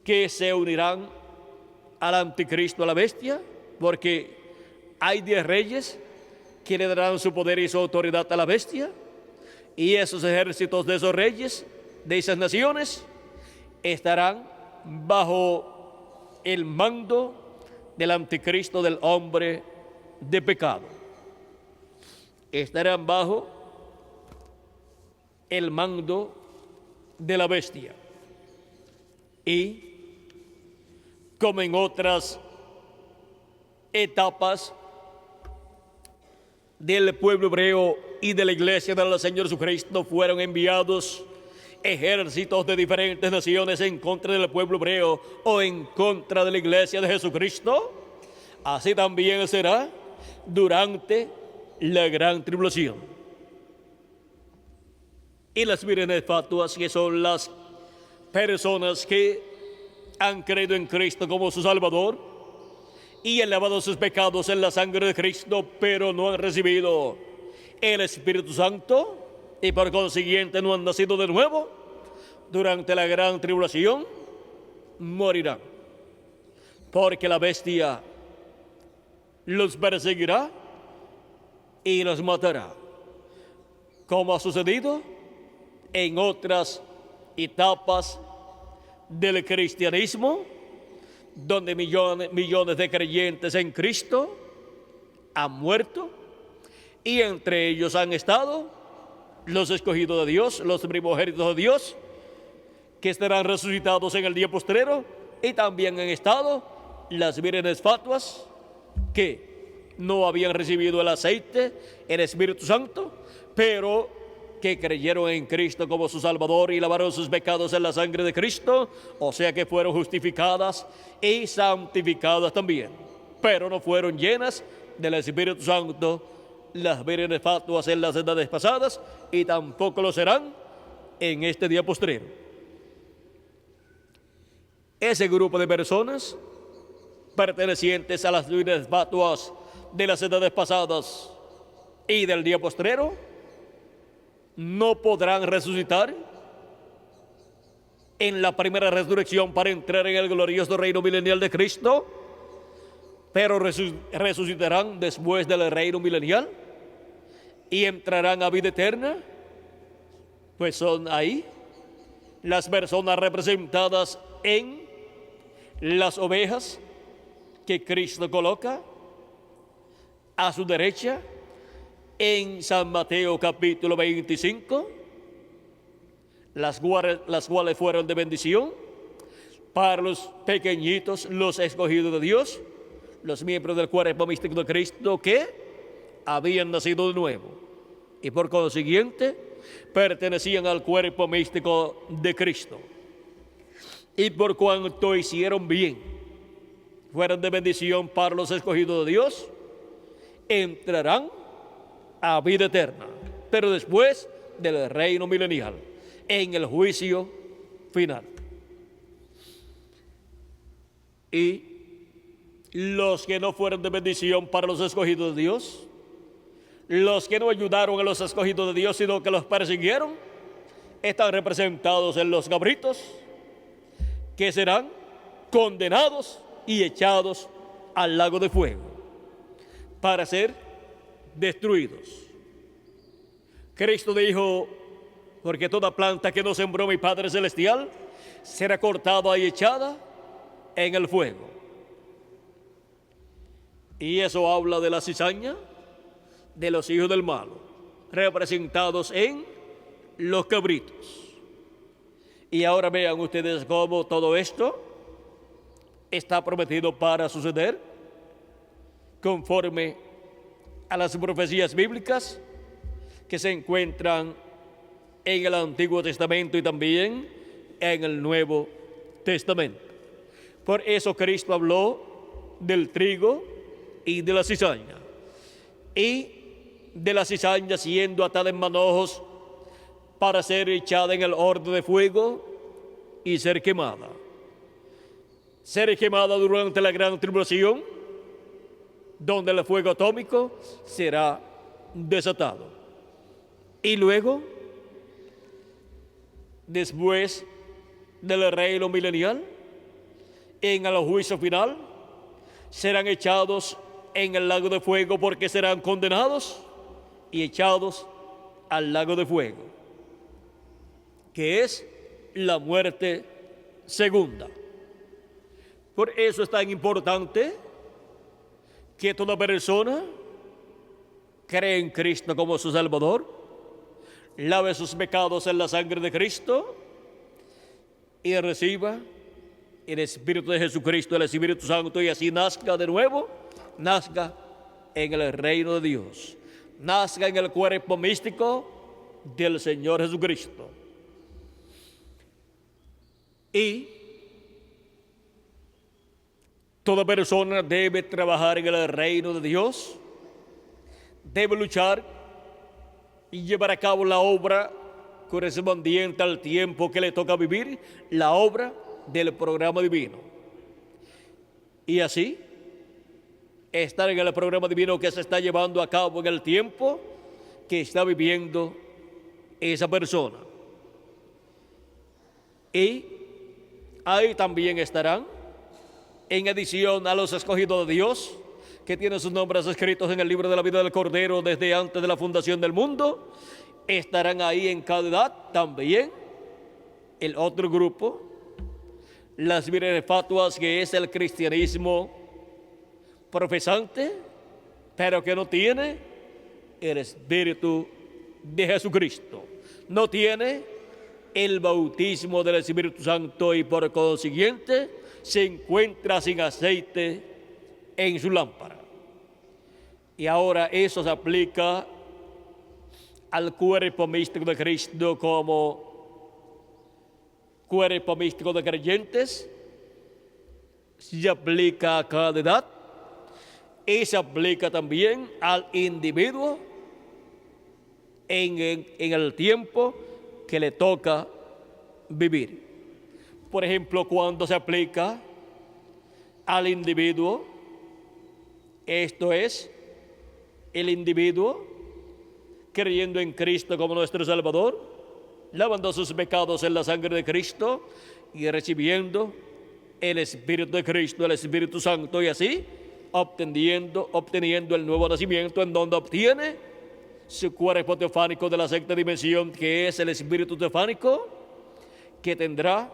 que se unirán al anticristo, a la bestia, porque hay 10 reyes que le darán su poder y su autoridad a la bestia, y esos ejércitos de esos reyes, de esas naciones, estarán bajo el mando del anticristo, del hombre de pecado. Estarán bajo el mando de la bestia. Y como en otras etapas del pueblo hebreo y de la iglesia del Señor Jesucristo, fueron enviados ejércitos de diferentes naciones en contra del pueblo hebreo o en contra de la iglesia de Jesucristo, así también será durante la gran tribulación. Y las vírgenes fatuas, que son las personas que han creído en Cristo como su Salvador y han lavado sus pecados en la sangre de Cristo, pero no han recibido el Espíritu Santo y por consiguiente no han nacido de nuevo, durante la gran tribulación morirán, porque la bestia los perseguirá y los matará, como ha sucedido en otras etapas del cristianismo, donde millones de creyentes en Cristo han muerto, y entre ellos han estado los escogidos de Dios, los primogénitos de Dios, que estarán resucitados en el día postrero, y también han estado las vírgenes fatuas, que no habían recibido el aceite, el Espíritu Santo, pero que creyeron en Cristo como su Salvador y lavaron sus pecados en la sangre de Cristo, o sea que fueron justificadas y santificadas también, pero no fueron llenas del Espíritu Santo las vírgenes fatuas en las edades pasadas, y tampoco lo serán en este día postrero. Ese grupo de personas pertenecientes a las vírgenes fatuas de las edades pasadas y del día postrero no podrán resucitar en la primera resurrección para entrar en el glorioso reino milenial de Cristo, pero resucitarán después del reino milenial y entrarán a vida eterna. Pues son ahí las personas representadas en las ovejas que Cristo coloca a su derecha en San Mateo capítulo 25, las cuales fueron de bendición para los pequeñitos, los escogidos de Dios, los miembros del cuerpo místico de Cristo que habían nacido de nuevo y por consiguiente pertenecían al cuerpo místico de Cristo. Y por cuanto hicieron bien, fueron de bendición para los escogidos de Dios, entrarán a vida eterna, pero después del reino milenial, en el juicio final. Y los que no fueron de bendición para los escogidos de Dios, los que no ayudaron a los escogidos de Dios, sino que los persiguieron, están representados en los cabritos, que serán condenados y echados al lago de fuego para ser destruidos. Cristo dijo: porque toda planta que no sembró mi Padre Celestial será cortada y echada en el fuego. Y eso habla de la cizaña de los hijos del malo, representados en los cabritos. Y ahora vean ustedes cómo todo esto está prometido para suceder conforme a las profecías bíblicas que se encuentran en el Antiguo Testamento y también en el Nuevo Testamento. Por eso Cristo habló del trigo y de la cizaña, y de la cizaña siendo atada en manojos para ser echada en el horno de fuego y ser quemada. Ser quemada durante la gran tribulación, donde el fuego atómico será desatado. Y luego, después del reino milenial, en el juicio final, serán echados en el lago de fuego porque serán condenados y echados al lago de fuego, que es la muerte segunda. Por eso es tan importante que toda persona cree en Cristo como su Salvador, lave sus pecados en la sangre de Cristo y reciba el Espíritu de Jesucristo, el Espíritu Santo, y así nazca de nuevo, nazca en el reino de Dios, nazca en el cuerpo místico del Señor Jesucristo. Y toda persona debe trabajar en el reino de Dios, debe luchar y llevar a cabo la obra correspondiente al tiempo que le toca vivir, la obra del programa divino. Y así, estar en el programa divino que se está llevando a cabo en el tiempo que está viviendo esa persona. Y ahí también estarán, en adición a los escogidos de Dios, que tienen sus nombres escritos en el libro de la vida del Cordero desde antes de la fundación del mundo, estarán ahí en cada edad también el otro grupo, las vírgenes fatuas, que es el cristianismo profesante, pero que no tiene el Espíritu de Jesucristo, no tiene el bautismo del Espíritu Santo y por consiguiente se encuentra sin aceite en su lámpara. Y ahora eso se aplica al cuerpo místico de Cristo como cuerpo místico de creyentes, se aplica a cada edad y se aplica también al individuo en el tiempo que le toca vivir. Por ejemplo, cuando se aplica al individuo, esto es, el individuo creyendo en Cristo como nuestro Salvador, lavando sus pecados en la sangre de Cristo y recibiendo el Espíritu de Cristo, el Espíritu Santo, y así obteniendo el nuevo nacimiento, en donde obtiene su cuerpo teofánico de la sexta dimensión, que es el Espíritu teofánico que tendrá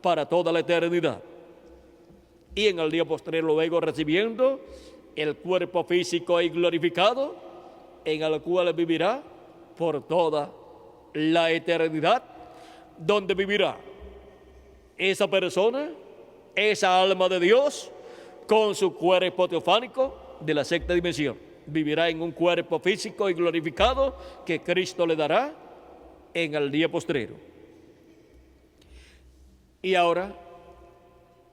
para toda la eternidad. Y en el día posterior luego recibiendo el cuerpo físico y glorificado, en el cual vivirá por toda la eternidad, donde vivirá esa persona, esa alma de Dios, con su cuerpo teofánico de la sexta dimensión. Vivirá en un cuerpo físico y glorificado que Cristo le dará en el día postrero. Y ahora,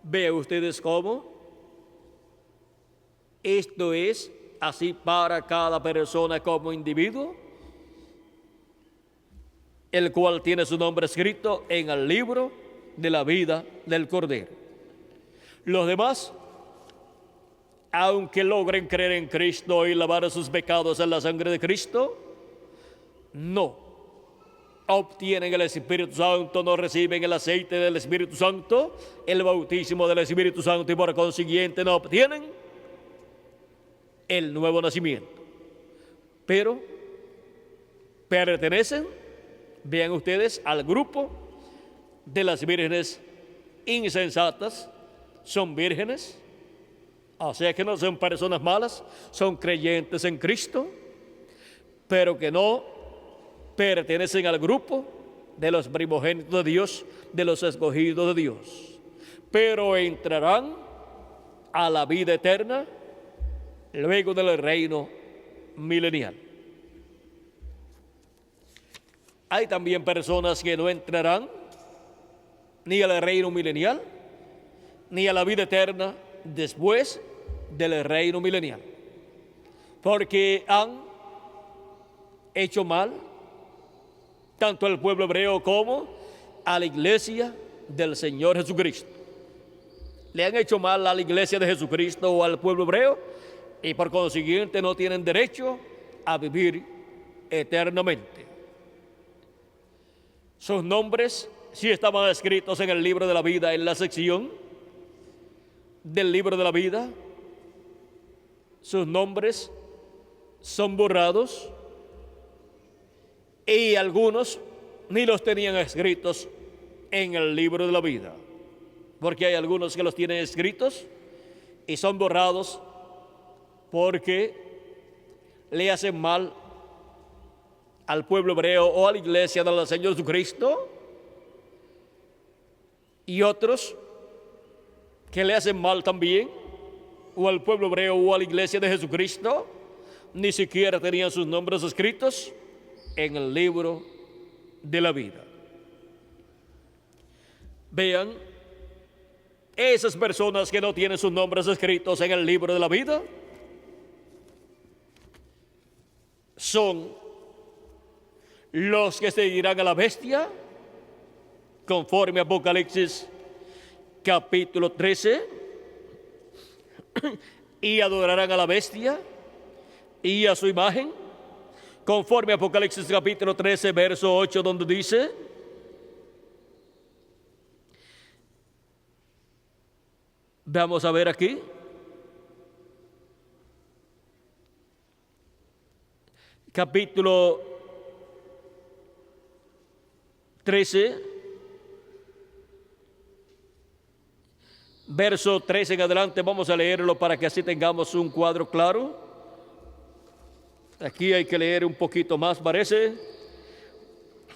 vean ustedes cómo esto es así para cada persona como individuo, el cual tiene su nombre escrito en el libro de la vida del Cordero. Los demás, aunque logren creer en Cristo y lavar sus pecados en la sangre de Cristo, no obtienen el Espíritu Santo, no reciben el aceite del Espíritu Santo, el bautismo del Espíritu Santo, y por consiguiente no obtienen el nuevo nacimiento. Pero pertenecen, vean ustedes, al grupo de las vírgenes insensatas. Son vírgenes, o sea que no son personas malas, son creyentes en Cristo, pero que no pertenecen al grupo de los primogénitos de Dios, de los escogidos de Dios, pero entrarán a la vida eterna luego del reino milenial. Hay también personas que no entrarán ni al reino milenial, ni a la vida eterna después del reino milenial, porque han hecho mal tanto al pueblo hebreo como a la iglesia del Señor Jesucristo. Le han hecho mal a la iglesia de Jesucristo o al pueblo hebreo, y por consiguiente no tienen derecho a vivir eternamente. Sus nombres sí estaban escritos en el libro de la vida, en la sección del libro de la vida. Sus nombres son borrados y algunos ni los tenían escritos en el libro de la vida, porque hay algunos que los tienen escritos y son borrados porque le hacen mal al pueblo hebreo o a la iglesia del Señor Jesucristo, y otros que le hacen mal también o al pueblo hebreo o a la iglesia de Jesucristo, ni siquiera tenían sus nombres escritos en el libro de la vida. Vean, esas personas que no tienen sus nombres escritos en el libro de la vida son los que seguirán a la bestia, conforme a Apocalipsis capítulo 13, y adorarán a la bestia y a su imagen, conforme a Apocalipsis capítulo 13, verso 8, donde dice: vamos a ver aquí. Capítulo 13, verso 13 en adelante, vamos a leerlo para que así tengamos un cuadro claro. Aquí hay que leer un poquito más, parece.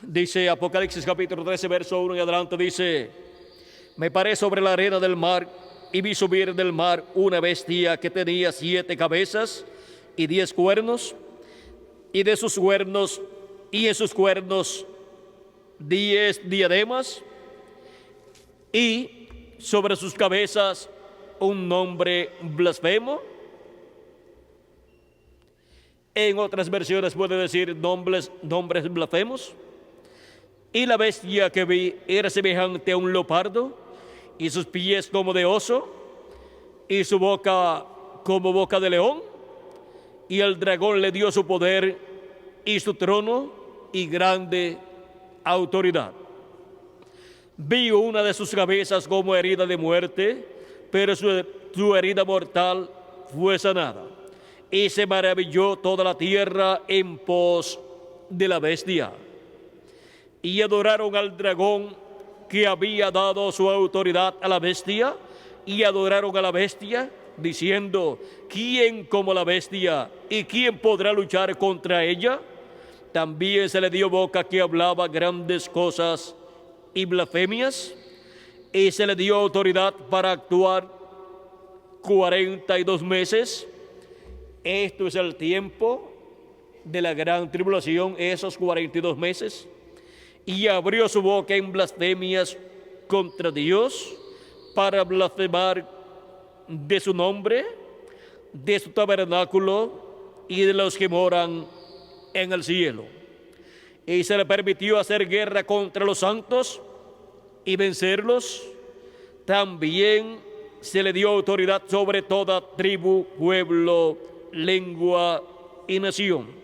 Dice Apocalipsis capítulo 13, verso 1 en adelante, dice: me paré sobre la arena del mar y vi subir del mar una bestia que tenía 7 cabezas y 10 cuernos, y de sus cuernos y en sus cuernos 10 diademas, y sobre sus cabezas un nombre blasfemo. En otras versiones puede decir nombres blasfemos. Y la bestia que vi era semejante a un leopardo, y sus pies como de oso, y su boca como boca de león. Y el dragón le dio su poder y su trono y grande autoridad. Vi una de sus cabezas como herida de muerte, pero su herida mortal fue sanada. Y se maravilló toda la tierra en pos de la bestia. Y adoraron al dragón que había dado su autoridad a la bestia, y adoraron a la bestia, diciendo: ¿quién como la bestia? ¿Y quién podrá luchar contra ella? También se le dio boca que hablaba grandes cosas y blasfemias, y se le dio autoridad para actuar 42 meses. Esto es el tiempo de la gran tribulación, esos 42 meses. Y abrió su boca en blasfemias contra Dios, para blasfemar de su nombre, de su tabernáculo y de los que moran en el cielo. Y se le permitió hacer guerra contra los santos y vencerlos. También se le dio autoridad sobre toda tribu, pueblo, lengua y nación.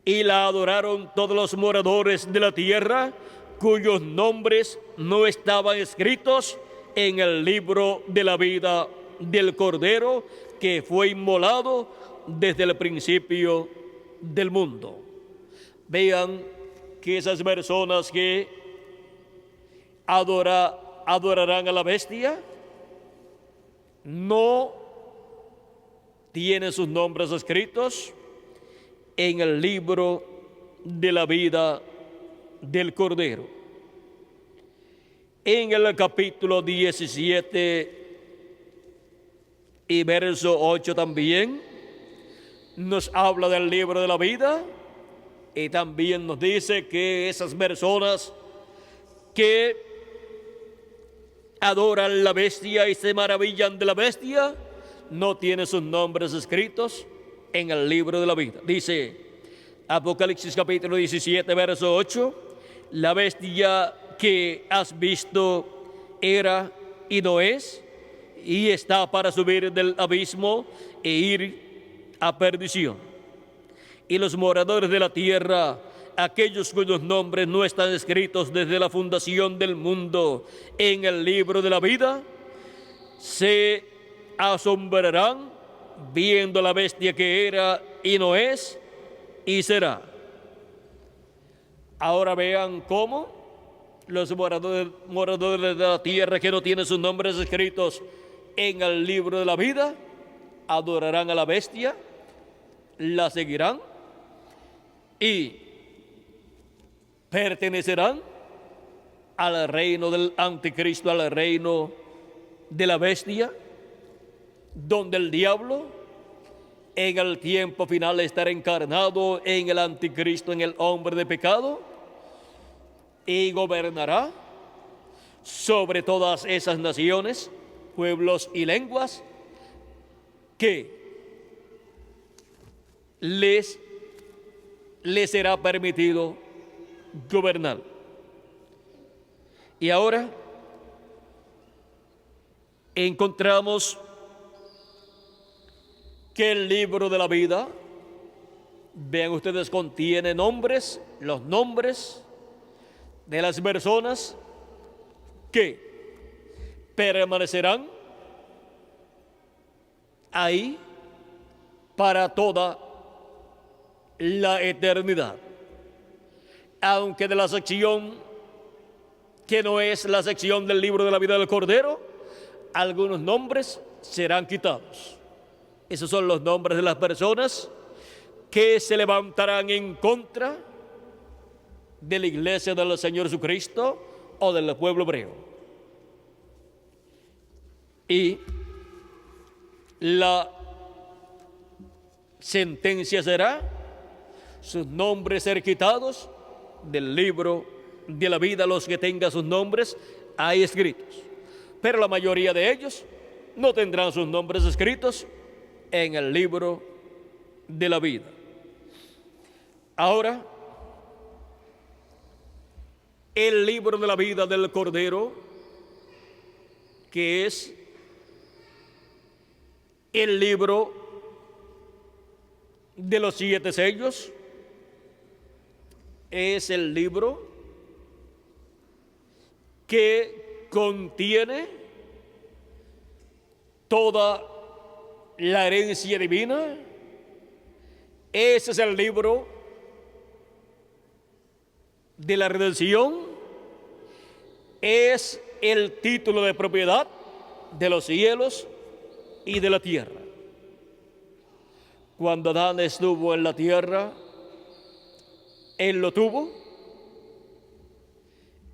Y la adoraron todos los moradores de la tierra, cuyos nombres no estaban escritos en el libro de la vida del Cordero, que fue inmolado desde el principio del mundo. Vean que esas personas que adorarán a la bestia no tienen sus nombres escritos en el libro de la vida del Cordero. En el capítulo 17 y verso 8 también nos habla del libro de la vida, Y también nos dice que esas personas que adoran la bestia y se maravillan de la bestia no tienen sus nombres escritos en el libro de la vida. Dice Apocalipsis capítulo 17, verso 8, la bestia que has visto era y no es, y está para subir del abismo e ir a perdición. Y los moradores de la tierra, aquellos cuyos nombres no están escritos desde la fundación del mundo en el libro de la vida, se asombrarán viendo la bestia que era y no es y será. Ahora vean cómo los moradores de la tierra que no tienen sus nombres escritos en el libro de la vida adorarán a la bestia, la seguirán y pertenecerán al reino del anticristo, al reino de la bestia, donde el diablo en el tiempo final estará encarnado en el anticristo, en el hombre de pecado, y gobernará sobre todas esas naciones, pueblos y lenguas que les será permitido gobernar. Y ahora encontramos que el libro de la vida, vean ustedes, contiene nombres, los nombres de las personas que permanecerán ahí para toda la eternidad. Aunque de la sección que no es la sección del libro de la vida del Cordero, algunos nombres serán quitados. Esos son los nombres de las personas que se levantarán en contra de la iglesia del Señor Jesucristo o del pueblo hebreo. Y la sentencia será sus nombres ser quitados del libro de la vida, los que tengan sus nombres ahí escritos. Pero la mayoría de ellos no tendrán sus nombres escritos en el libro de la vida. Ahora, el libro de la vida del Cordero, que es el libro de los 7 sellos, es el libro que contiene toda la herencia divina. Ese es el libro de la redención, es el título de propiedad de los cielos y de la tierra. Cuando Adán estuvo en la tierra, él lo tuvo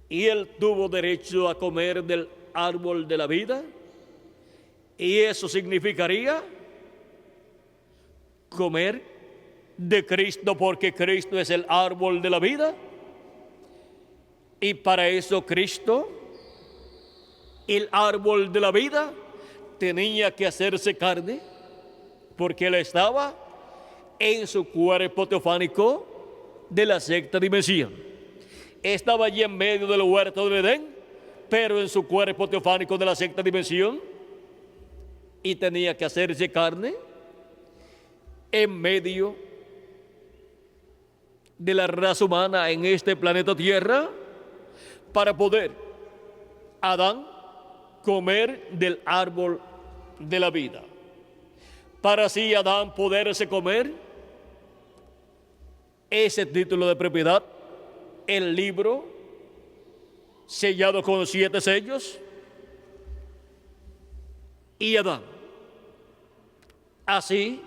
y él tuvo derecho a comer del árbol de la vida, y eso significaría comer de Cristo, porque Cristo es el árbol de la vida. Y para eso Cristo, el árbol de la vida, tenía que hacerse carne, porque él estaba en su cuerpo teofánico de la sexta dimensión. Estaba allí en medio del huerto del Edén, pero en su cuerpo teofánico de la sexta dimensión, y tenía que hacerse carne en medio de la raza humana en este planeta Tierra, para poder Adán comer del árbol de la vida, para así Adán poderse comer ese título de propiedad, el libro sellado con 7 sellos, y Adán así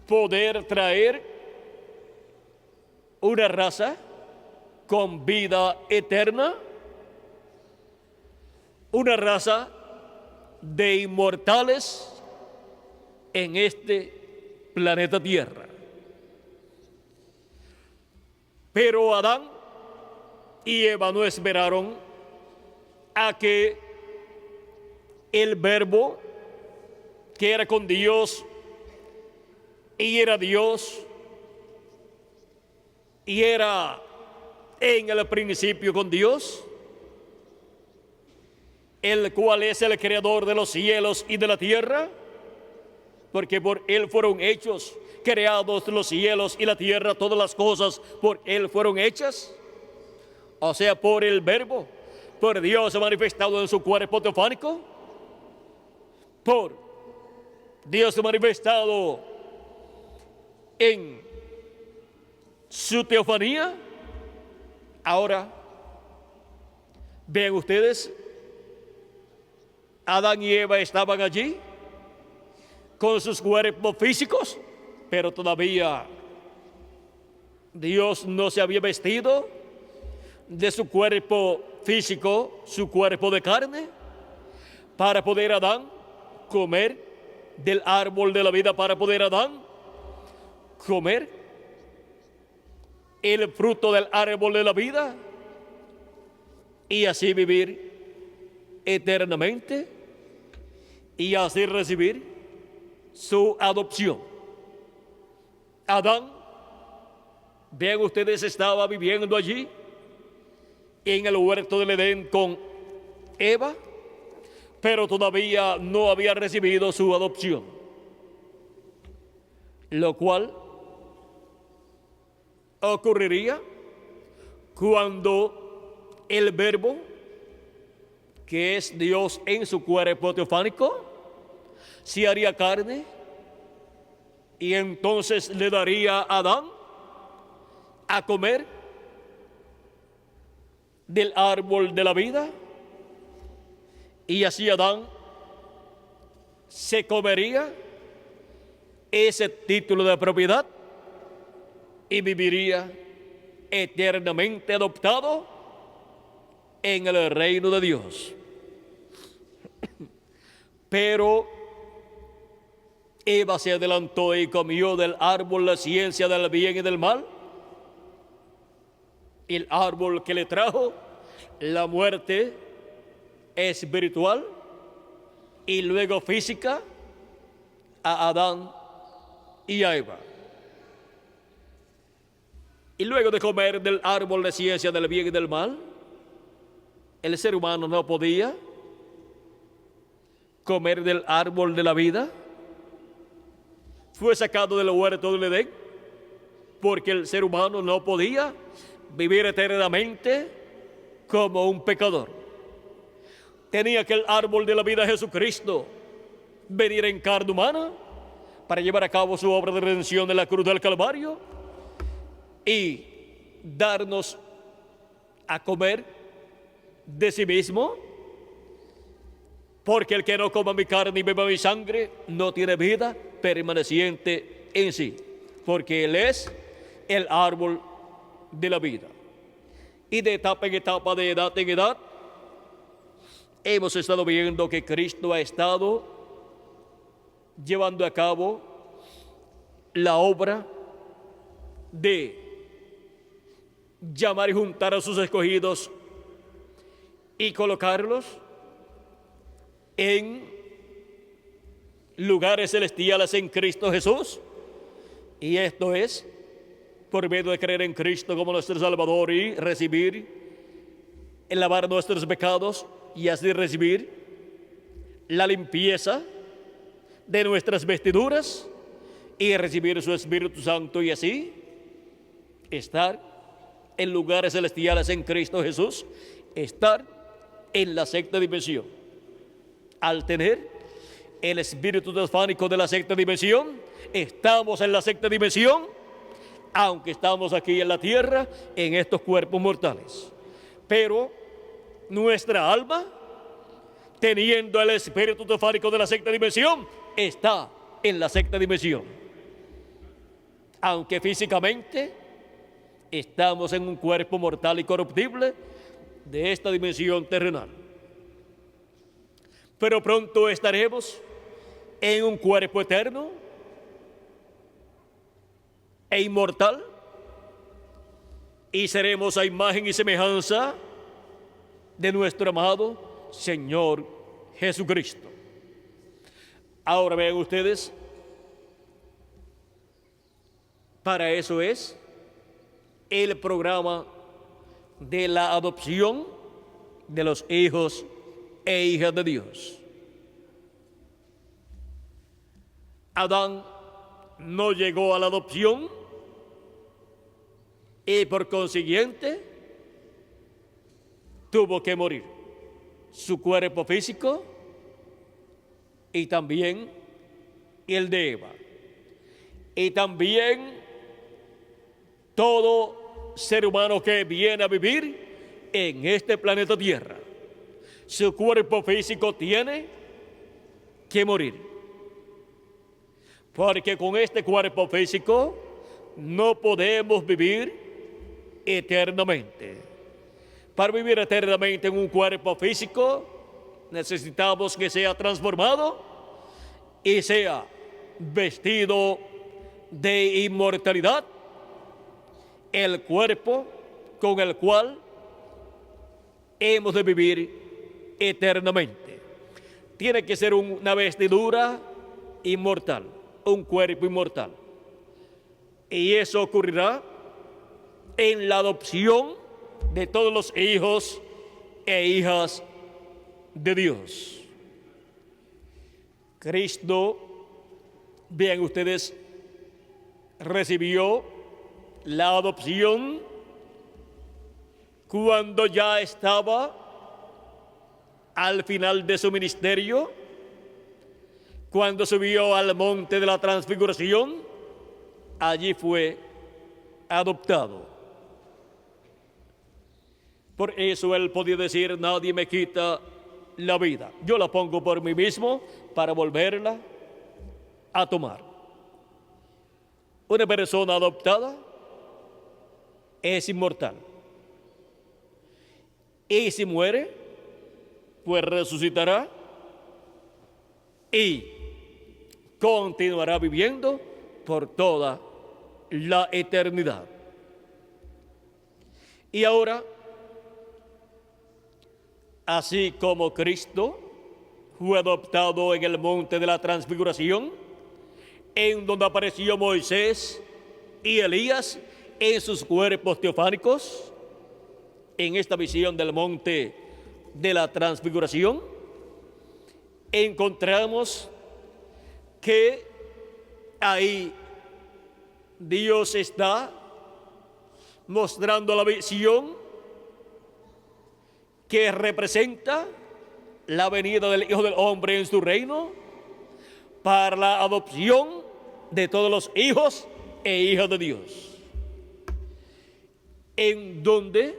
poder traer una raza con vida eterna, una raza de inmortales en este planeta Tierra. Pero Adán y Eva no esperaron a que el Verbo, que era con Dios y era Dios y era en el principio con Dios, el cual es el creador de los cielos y de la tierra, porque por él fueron hechos, creados los cielos y la tierra, todas las cosas por él fueron hechas, o sea, por el Verbo, por Dios manifestado en su cuerpo teofánico, por Dios manifestado en su teofanía. Ahora, vean ustedes, Adán y Eva estaban allí con sus cuerpos físicos, pero todavía Dios no se había vestido de su cuerpo físico, su cuerpo de carne, para poder Adán comer del árbol de la vida, para poder Adán comer el fruto del árbol de la vida y así vivir eternamente y así recibir su adopción. Adán, vean ustedes, estaba viviendo allí en el huerto del Edén con Eva, pero todavía no había recibido su adopción, lo cual ocurriría cuando el Verbo, que es Dios en su cuerpo teofánico, se haría carne y entonces le daría a Adán a comer del árbol de la vida, y así Adán se comería ese título de propiedad y viviría eternamente adoptado en el reino de Dios. Pero Eva se adelantó y comió del árbol la ciencia del bien y del mal, el árbol que le trajo la muerte espiritual y luego física a Adán y a Eva. Y luego de comer del árbol de ciencia del bien y del mal, el ser humano no podía comer del árbol de la vida. Fue sacado del huerto del Edén porque el ser humano no podía vivir eternamente como un pecador. Tenía que el árbol de la vida, Jesucristo, venir en carne humana para llevar a cabo su obra de redención en la cruz del Calvario y darnos a comer de sí mismo, porque el que no coma mi carne y beba mi sangre no tiene vida permaneciente en sí, porque Él es el árbol de la vida. Y de etapa en etapa, de edad en edad, hemos estado viendo que Cristo ha estado llevando a cabo la obra de llamar y juntar a sus escogidos y colocarlos en lugares celestiales en Cristo Jesús. Y esto es por medio de creer en Cristo como nuestro Salvador y recibir el lavar nuestros pecados y así recibir la limpieza de nuestras vestiduras y recibir su Espíritu Santo y así estar en lugares celestiales en Cristo Jesús, estar en la sexta dimensión. Al tener el espíritu teofánico de la sexta dimensión, estamos en la sexta dimensión, aunque estamos aquí en la tierra, en estos cuerpos mortales. Pero nuestra alma, teniendo el espíritu teofánico de la sexta dimensión, está en la sexta dimensión. Aunque físicamente estamos en un cuerpo mortal y corruptible de esta dimensión terrenal. Pero pronto estaremos en un cuerpo eterno e inmortal y seremos a imagen y semejanza de nuestro amado Señor Jesucristo. Ahora vean ustedes, para eso es el programa de la adopción de los hijos e hijas de Dios. Adán no llegó a la adopción y por consiguiente tuvo que morir. Su cuerpo físico y también el de Eva. Y también todo ser humano que viene a vivir en este planeta Tierra. Su cuerpo físico tiene que morir. Porque con este cuerpo físico no podemos vivir eternamente. Para vivir eternamente en un cuerpo físico, necesitamos que sea transformado y sea vestido de inmortalidad, el cuerpo con el cual hemos de vivir eternamente. Tiene que ser una vestidura inmortal, un cuerpo inmortal. Y eso ocurrirá en la adopción de todos los hijos e hijas de Dios. Cristo, vean ustedes, recibió la adopción cuando ya estaba al final de su ministerio, cuando subió al monte de la transfiguración. Allí fue adoptado. Por eso él podía decir: nadie me quita la vida, yo la pongo por mí mismo para volverla a tomar. Una persona adoptada es inmortal, y si muere, pues resucitará y continuará viviendo por toda la eternidad. Y ahora, así como Cristo fue adoptado en el monte de la transfiguración, en donde apareció Moisés y Elías en sus cuerpos teofánicos, en esta visión del monte de la transfiguración, encontramos que ahí Dios está mostrando la visión que representa la venida del Hijo del Hombre en su reino para la adopción de todos los hijos e hijas de Dios, en donde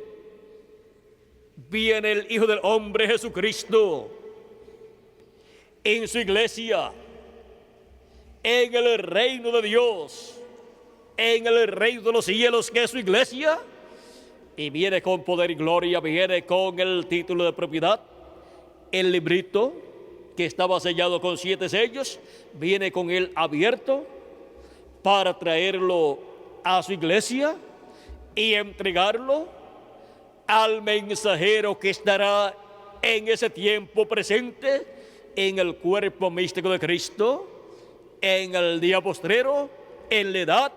viene el Hijo del Hombre Jesucristo en su iglesia, en el reino de Dios, en el reino de los cielos que es su iglesia, y viene con poder y gloria, viene con el título de propiedad, el librito que estaba sellado con 7 sellos, viene con él abierto para traerlo a su iglesia y entregarlo al mensajero que estará en ese tiempo presente en el cuerpo místico de Cristo, en el día postrero, en la edad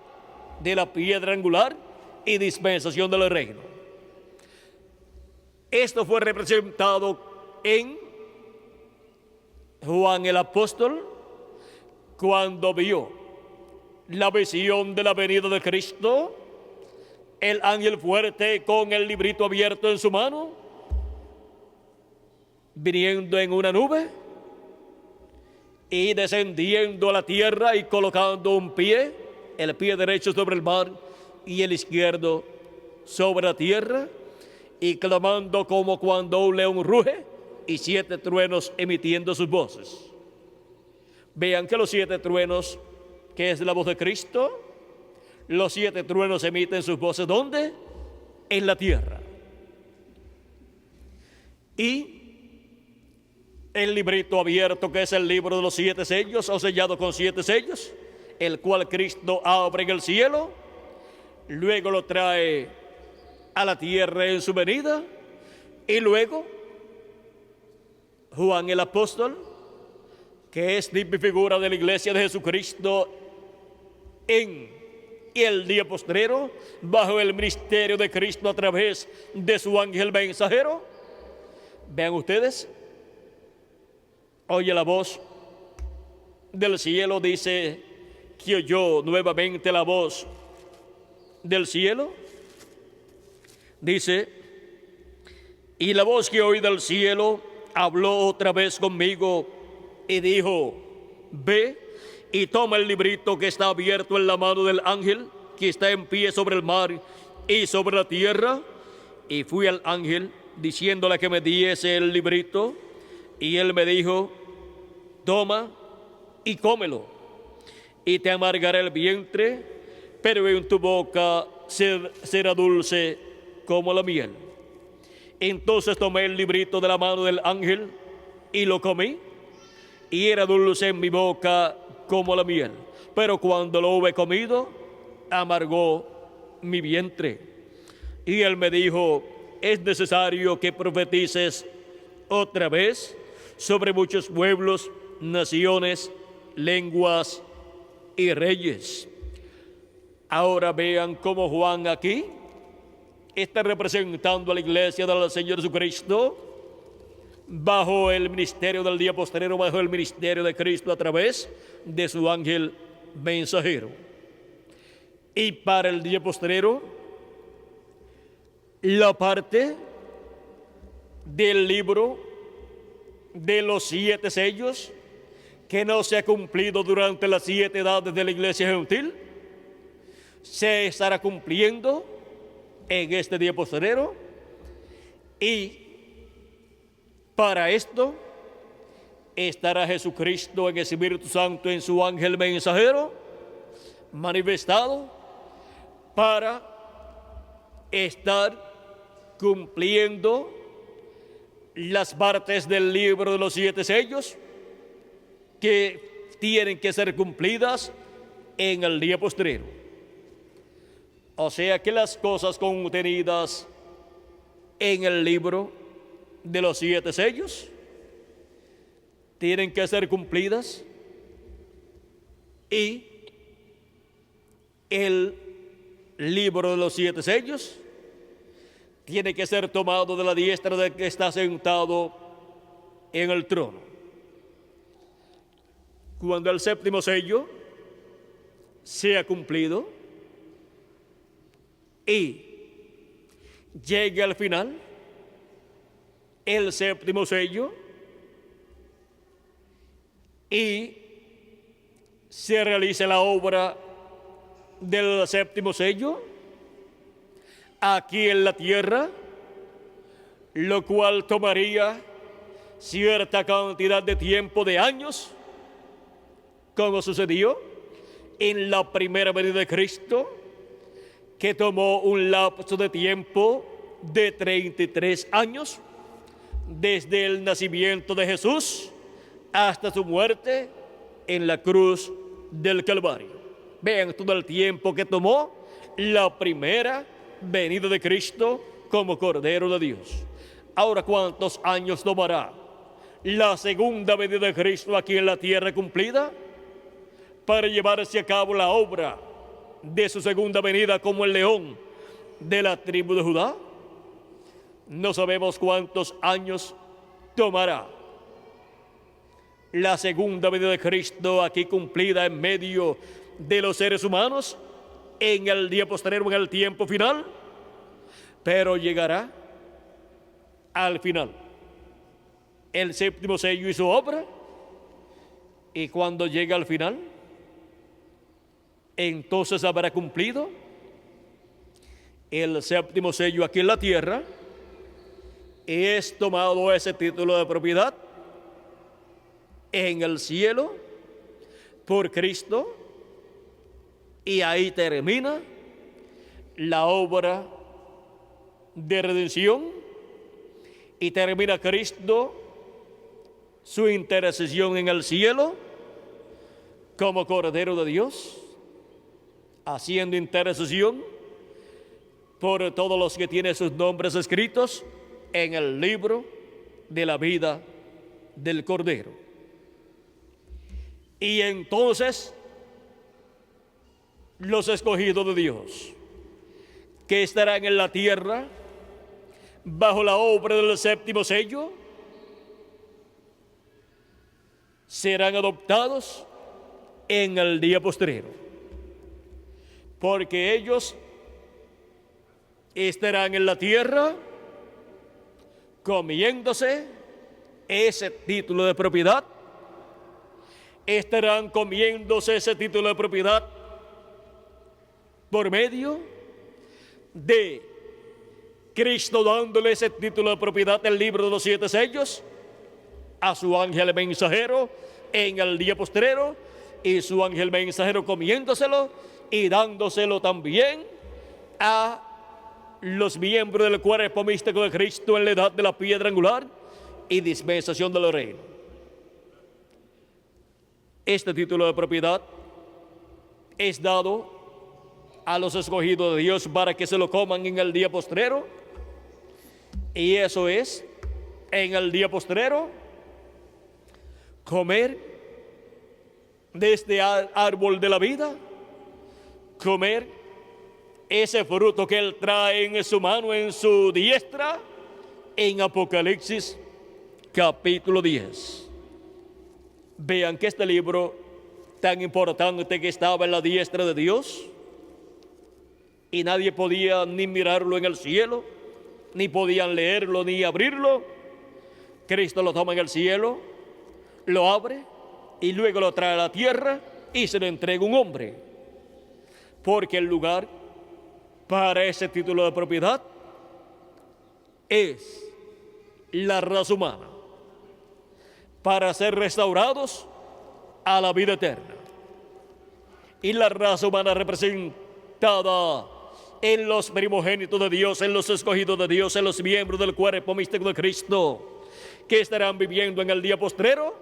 de la piedra angular y dispensación del reino. Esto fue representado en Juan el apóstol cuando vio la visión de la venida de Cristo, el ángel fuerte con el librito abierto en su mano, viniendo en una nube y descendiendo a la tierra y colocando un pie, el pie derecho sobre el mar y el izquierdo sobre la tierra, y clamando como cuando un león ruge, y 7 truenos emitiendo sus voces. Vean que los 7 truenos, que es la voz de Cristo, los 7 truenos emiten sus voces, ¿dónde? En la tierra. Y el librito abierto, que es el libro de los 7 sellos, o sellado con 7 sellos, el cual Cristo abre en el cielo, luego lo trae a la tierra en su venida. Y luego, Juan el apóstol, que es tipo y figura de la iglesia de Jesucristo en el día postrero, bajo el ministerio de Cristo a través de su ángel mensajero. Vean ustedes, oye la voz del cielo, dice que oyó nuevamente la voz del cielo. Dice, y la voz que oí del cielo habló otra vez conmigo y dijo, ve y toma el librito que está abierto en la mano del ángel que está en pie sobre el mar y sobre la tierra. Y fui al ángel diciéndole que me diese el librito, y él me dijo, toma y cómelo, y te amargará el vientre, pero en tu boca será dulce como la miel. Entonces tomé el librito de la mano del ángel y lo comí, y era dulce en mi boca como la miel, pero cuando lo hube comido, amargó mi vientre. Y él me dijo, es necesario que profetices otra vez sobre muchos pueblos, naciones, lenguas y reyes. Ahora vean cómo Juan aquí está representando a la iglesia del Señor Jesucristo bajo el ministerio del día postrero, bajo el ministerio de Cristo a través de su ángel mensajero. Y para el día postrero, la parte del libro de los 7 sellos que no se ha cumplido durante las 7 edades de la iglesia gentil, se estará cumpliendo en este día postrero. Y para esto estará Jesucristo en el Espíritu Santo en su ángel mensajero manifestado para estar cumpliendo las partes del libro de los 7 sellos que tienen que ser cumplidas en el día postrero. O sea que las cosas contenidas en el libro de los 7 sellos tienen que ser cumplidas, y el libro de los 7 sellos tiene que ser tomado de la diestra del que está sentado en el trono. Cuando el 7º sello sea cumplido y llegue al final el 7º sello y se realice la obra del 7º sello aquí en la tierra, lo cual tomaría cierta cantidad de tiempo, de años, como sucedió en la primera venida de Cristo, que tomó un lapso de tiempo de 33 años, desde el nacimiento de Jesús hasta su muerte en la cruz del Calvario. Vean todo el tiempo que tomó la primera venida de Cristo como Cordero de Dios. Ahora, ¿cuántos años tomará la segunda venida de Cristo aquí en la tierra cumplida para llevarse a cabo la obra de su segunda venida como el león de la tribu de Judá? No sabemos cuántos años tomará la segunda venida de Cristo aquí cumplida en medio de los seres humanos en el día posterior, en el tiempo final, pero llegará al final el 7º sello y su obra, y cuando llegue al final, entonces habrá cumplido el 7º sello aquí en la tierra, y es tomado ese título de propiedad en el cielo por Cristo, y ahí termina la obra de redención, y termina Cristo su intercesión en el cielo como Cordero de Dios, haciendo intercesión por todos los que tienen sus nombres escritos en el libro de la vida del Cordero. Y entonces los escogidos de Dios, que estarán en la tierra bajo la obra del séptimo sello, serán adoptados en el día postrero, porque ellos estarán en la tierra comiéndose ese título de propiedad, estarán comiéndose ese título de propiedad por medio de Cristo dándole ese título de propiedad del libro de los 7 sellos a su ángel mensajero en el día postrero, y su ángel mensajero comiéndoselo y dándoselo también a los miembros del cuerpo místico de Cristo en la edad de la piedra angular y dispensación del reino. Este título de propiedad es dado a los escogidos de Dios para que se lo coman en el día postrero, y eso es, en el día postrero, comer de este árbol de la vida, comer ese fruto que Él trae en su mano, en su diestra, en Apocalipsis capítulo 10. Vean que este libro tan importante que estaba en la diestra de Dios, y nadie podía ni mirarlo en el cielo, ni podían leerlo, ni abrirlo. Cristo lo toma en el cielo, lo abre, y luego lo trae a la tierra, y se lo entrega a un hombre. Porque el lugar para ese título de propiedad es la raza humana, para ser restaurados a la vida eterna. Y la raza humana representada en los primogénitos de Dios, en los escogidos de Dios, en los miembros del cuerpo místico de Cristo, que estarán viviendo en el día postrero,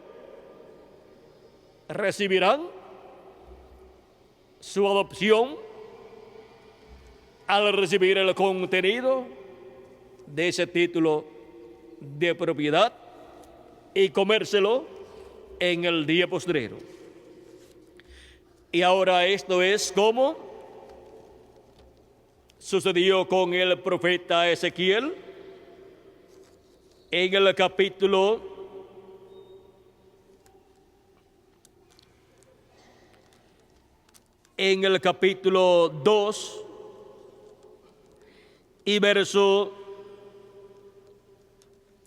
recibirán su adopción al recibir el contenido de ese título de propiedad y comérselo en el día postrero. Y ahora esto es como sucedió con el profeta Ezequiel en el capítulo 2 y verso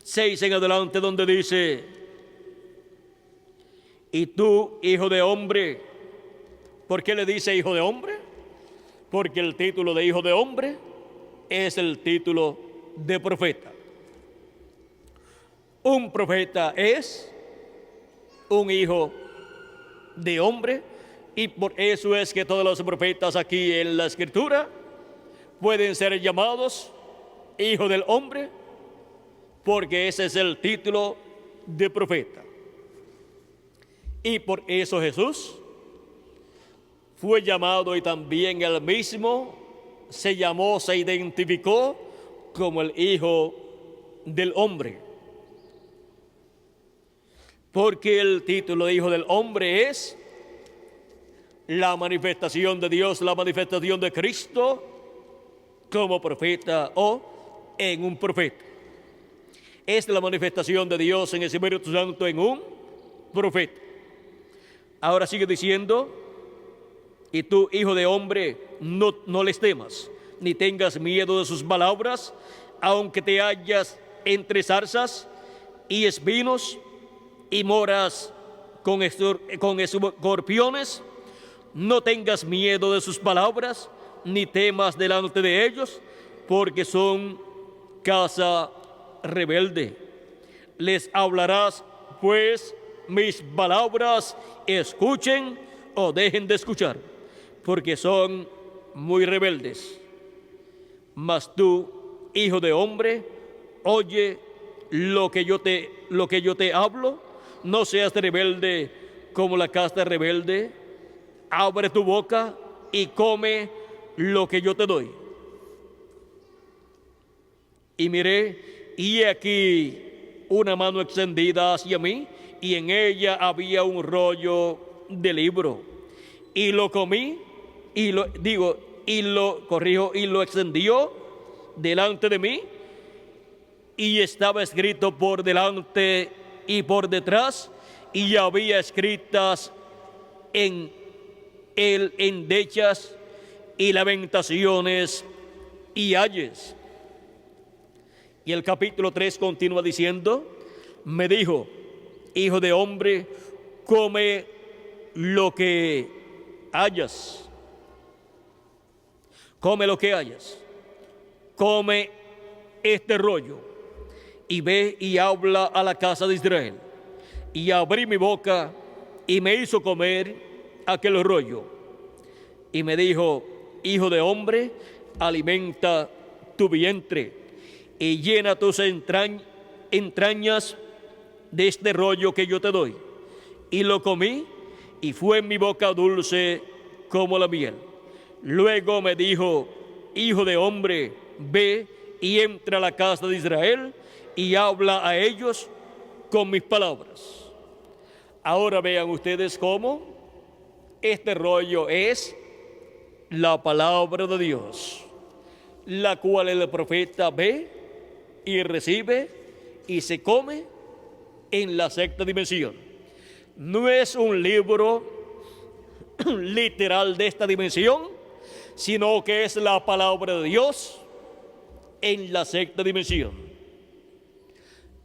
6 en adelante, donde dice: y tú, hijo de hombre. ¿Por qué le dice hijo de hombre? Porque el título de hijo de hombre es el título de profeta. Un profeta es un hijo de hombre, y por eso es que todos los profetas aquí en la Escritura pueden ser llamados hijo del hombre, porque ese es el título de profeta. Y por eso Jesús fue llamado, y también él mismo se llamó, se identificó como el Hijo del Hombre. Porque el título de Hijo del Hombre es la manifestación de Dios, la manifestación de Cristo como profeta o en un profeta. Es la manifestación de Dios en el Espíritu Santo en un profeta. Ahora sigue diciendo: y tú, hijo de hombre, no les temas, ni tengas miedo de sus palabras, aunque te hallas entre zarzas y espinos, y moras con escorpiones. No tengas miedo de sus palabras, ni temas delante de ellos, porque son casa rebelde. Les hablarás, pues, mis palabras, escuchen o dejen de escuchar, porque son muy rebeldes. Mas tú, hijo de hombre, oye lo que yo te hablo. No seas rebelde como la casta rebelde. Abre tu boca y come lo que yo te doy. Y miré, y he aquí una mano extendida hacia mí, y en ella había un rollo de libro. Y lo comí, y lo extendió delante de mí, y estaba escrito por delante y por detrás, y había escritas en él endechas y lamentaciones y ayes. Y el capítulo 3 continúa diciendo, me dijo, hijo de hombre, come lo que hayas. Come lo que hayas. Come este rollo. Y ve y habla a la casa de Israel. Y abrí mi boca y me hizo comer aquel rollo. Y me dijo, hijo de hombre, alimenta tu vientre y llena tus entrañas de este rollo que yo te doy. Y lo comí, y fue en mi boca dulce como la miel. Luego me dijo, hijo de hombre, ve y entra a la casa de Israel y habla a ellos con mis palabras. Ahora vean ustedes cómo este rollo es la palabra de Dios, la cual el profeta ve y recibe y se come en la sexta dimensión. No es un libro literal de esta dimensión, sino que es la palabra de Dios en la sexta dimensión.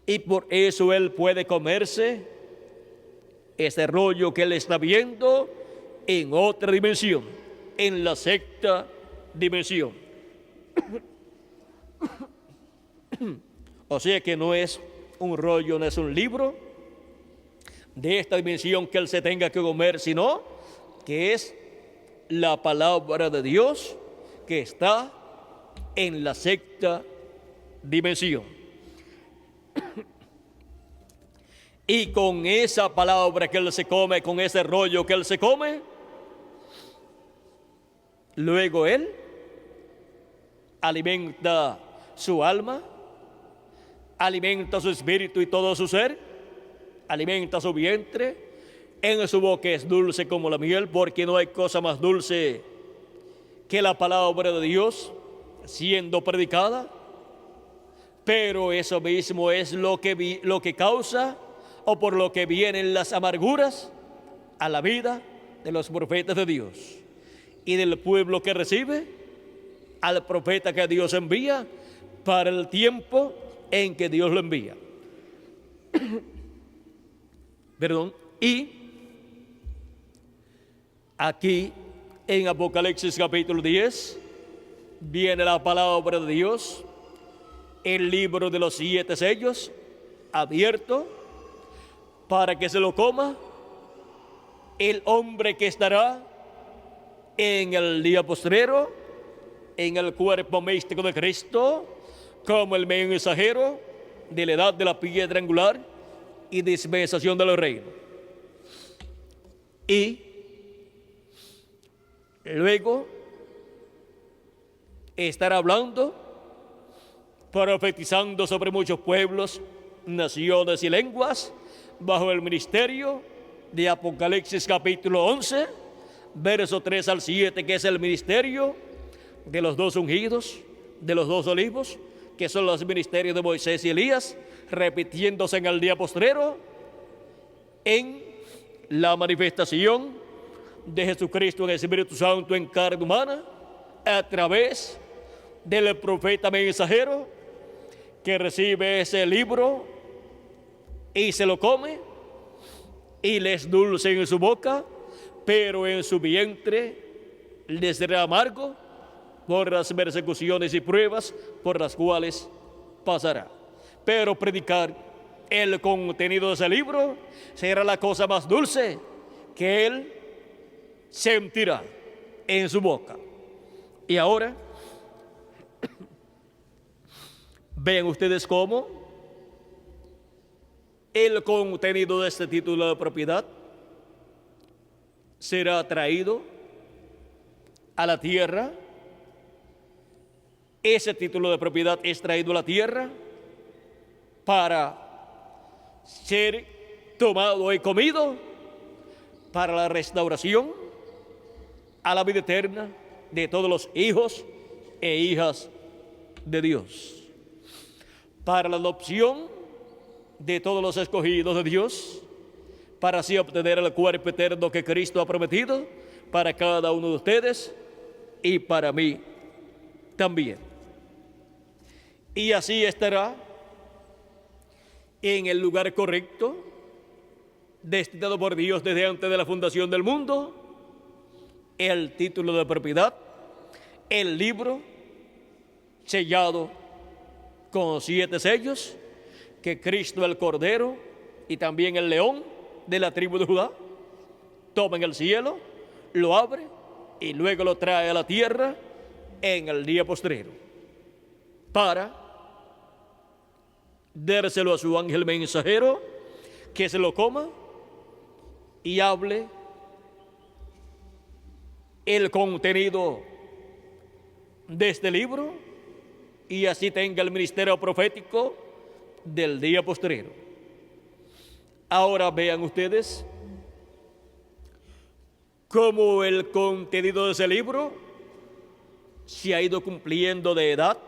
Y por eso él puede comerse ese rollo que él está viendo en otra dimensión, en la sexta dimensión. O sea que no es un rollo, no es un libro de esta dimensión que él se tenga que comer, sino que es la palabra de Dios que está en la sexta dimensión. Y con esa palabra que él se come, con ese rollo que él se come, luego él alimenta su alma, alimenta su espíritu y todo su ser, alimenta su vientre, en su boca es dulce como la miel, porque no hay cosa más dulce que la palabra de Dios siendo predicada. Pero eso mismo es lo que causa o por lo que vienen las amarguras a la vida de los profetas de Dios y del pueblo que recibe al profeta que Dios envía para el tiempo en que Dios lo envía. Perdón. Y aquí en Apocalipsis capítulo 10 viene la palabra de Dios, el libro de los 7 sellos abierto para que se lo coma el hombre que estará en el día postrero, en el cuerpo místico de Cristo, como el mensajero de la edad de la piedra angular y dispensación de los reinos. Y luego estará hablando, profetizando sobre muchos pueblos, naciones y lenguas, bajo el ministerio de Apocalipsis capítulo 11, verso 3 al 7, que es el ministerio de los dos ungidos, de los dos olivos, que son los ministerios de Moisés y Elías, repitiéndose en el día postrero, en la manifestación de Jesucristo en el Espíritu Santo en carne humana, a través del profeta mensajero, que recibe ese libro y se lo come, y le es dulce en su boca, pero en su vientre le será amargo por las persecuciones y pruebas por las cuales pasará. Pero predicar el contenido de ese libro será la cosa más dulce que él sentirá en su boca. Y ahora, ven ustedes cómo el contenido de este título de propiedad será traído a la tierra ese título de propiedad es traído a la tierra para ser tomado y comido para la restauración a la vida eterna de todos los hijos e hijas de Dios, para la adopción de todos los escogidos de Dios, para así obtener el cuerpo eterno que Cristo ha prometido para cada uno de ustedes y para mí también. Y así estará en el lugar correcto, destinado por Dios desde antes de la fundación del mundo, el título de propiedad, el libro sellado con 7 sellos que Cristo el Cordero y también el León de la tribu de Judá toma en el cielo, lo abre y luego lo trae a la tierra en el día postrero para dárselo a su ángel mensajero, que se lo coma y hable el contenido de este libro y así tenga el ministerio profético del día postrero. Ahora vean ustedes cómo el contenido de ese libro se ha ido cumpliendo de edad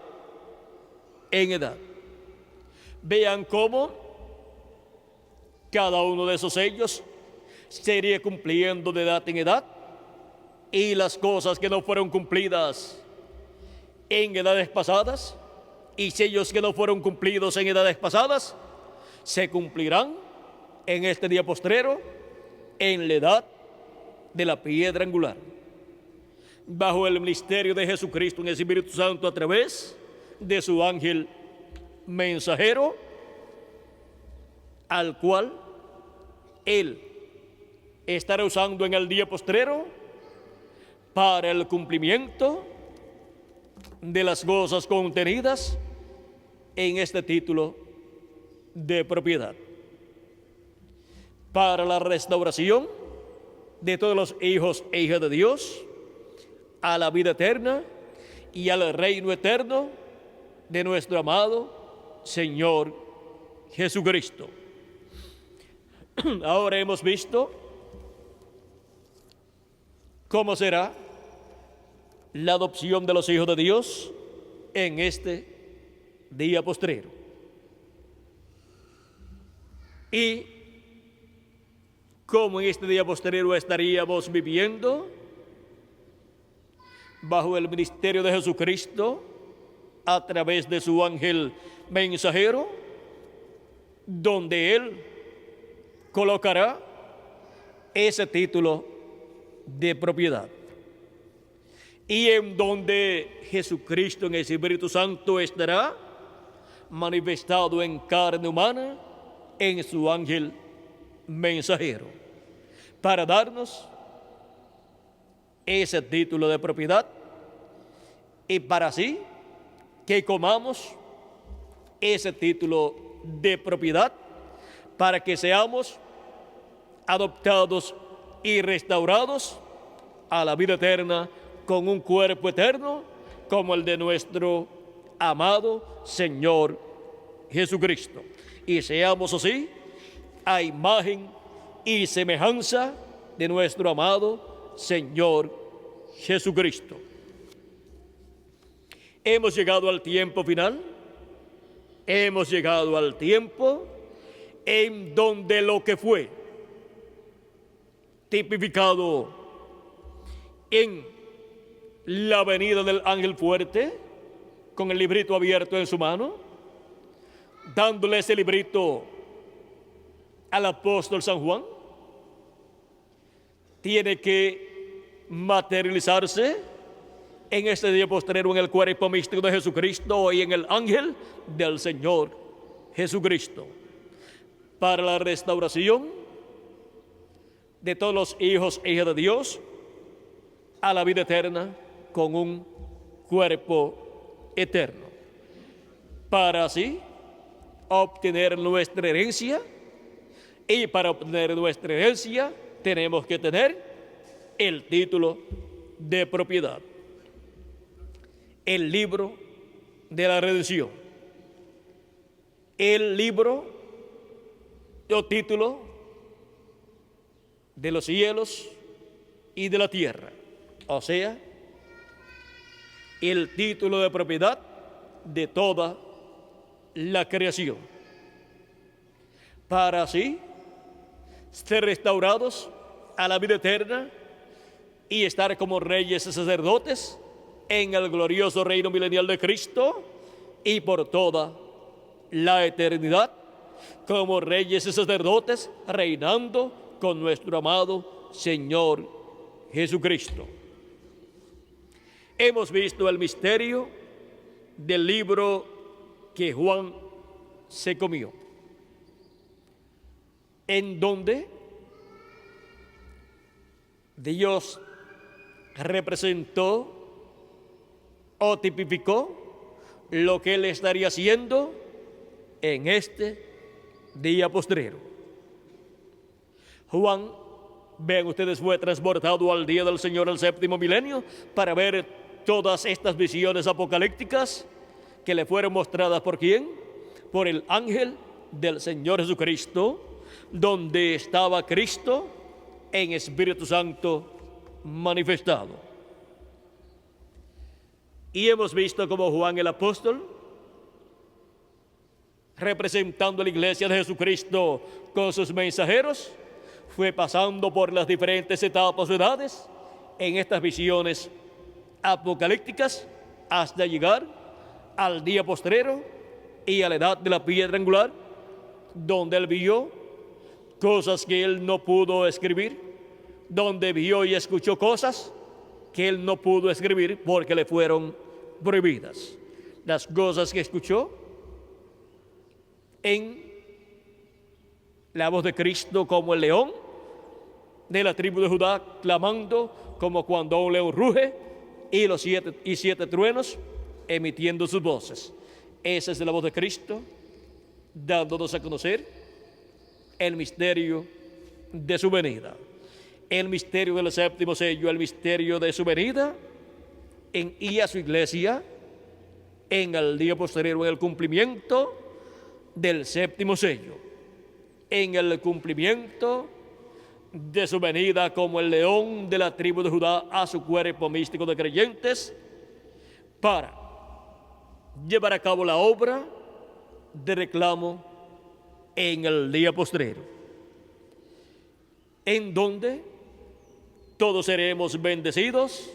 en edad. Vean cómo cada uno de esos sellos se iría cumpliendo de edad en edad, y las cosas que no fueron cumplidas en edades pasadas y sellos que no fueron cumplidos en edades pasadas se cumplirán en este día postrero, en la edad de la piedra angular, bajo el ministerio de Jesucristo en el Espíritu Santo a través de su ángel mensajero, al cual Él estará usando en el día postrero para el cumplimiento de las cosas contenidas en este título de propiedad, para la restauración de todos los hijos e hijas de Dios a la vida eterna y al reino eterno de nuestro amado Señor Jesucristo. Ahora hemos visto cómo será la adopción de los hijos de Dios en este día postrero. Y cómo en este día postrero estaríamos viviendo bajo el ministerio de Jesucristo a través de su ángel mensajero, donde Él colocará ese título de propiedad, y en donde Jesucristo en el Espíritu Santo estará manifestado en carne humana en su ángel mensajero, para darnos ese título de propiedad y para así que comamos ese título de propiedad, para que seamos adoptados y restaurados a la vida eterna con un cuerpo eterno como el de nuestro amado Señor Jesucristo, y seamos así a imagen y semejanza de nuestro amado Señor Jesucristo. Hemos llegado al tiempo final, hemos llegado al tiempo en donde lo que fue tipificado en la venida del ángel fuerte, con el librito abierto en su mano, dándole ese librito al apóstol San Juan, tiene que materializarse en este día postrero en el cuerpo místico de Jesucristo y en el ángel del Señor Jesucristo, para la restauración de todos los hijos e hijas de Dios a la vida eterna con un cuerpo eterno, para así obtener nuestra herencia. Y para obtener nuestra herencia tenemos que tener el título de propiedad, el libro de la redención. El libro o título de los cielos y de la tierra, o sea, el título de propiedad de toda la creación, para así ser restaurados a la vida eterna y estar como reyes y sacerdotes en el glorioso reino milenial de Cristo y por toda la eternidad, como reyes y sacerdotes reinando con nuestro amado Señor Jesucristo. Hemos visto el misterio del libro que Juan se comió, en donde Dios representó o tipificó lo que Él estaría haciendo en este día postrero. Juan, vean ustedes, fue transportado al día del Señor, al séptimo milenio, para ver todas estas visiones apocalípticas que le fueron mostradas ¿por quién? Por el ángel del Señor Jesucristo, donde estaba Cristo en Espíritu Santo manifestado. Y hemos visto como Juan el apóstol, representando a la iglesia de Jesucristo con sus mensajeros, fue pasando por las diferentes etapas o edades en estas visiones apocalípticas hasta llegar al día postrero y a la edad de la piedra angular, donde él vio cosas que él no pudo escribir, donde vio y escuchó cosas que él no pudo escribir porque le fueron prohibidas. Las cosas que escuchó en la voz de Cristo como el león de la tribu de Judá, clamando como cuando un león ruge, y los siete truenos emitiendo sus voces. Esa es la voz de Cristo, dándonos a conocer el misterio de su venida, el misterio del séptimo sello, el misterio de su venida y a su iglesia en el día posterior, en el cumplimiento del séptimo sello, en el cumplimiento de su venida como el león de la tribu de Judá a su cuerpo místico de creyentes, para llevar a cabo la obra de reclamo en el día postrero, en donde todos seremos bendecidos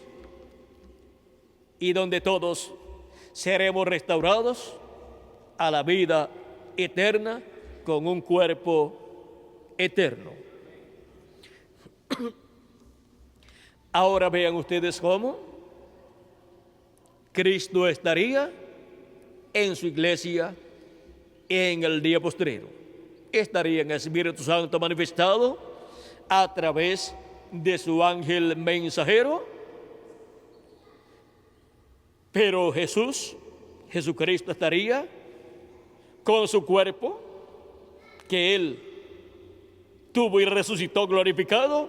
y donde todos seremos restaurados a la vida eterna con un cuerpo eterno. Ahora vean ustedes cómo Cristo estaría en su iglesia en el día postrero. Estaría en el Espíritu Santo manifestado a través de su ángel mensajero, pero Jesucristo estaría con su cuerpo que Él tuvo y resucitó glorificado,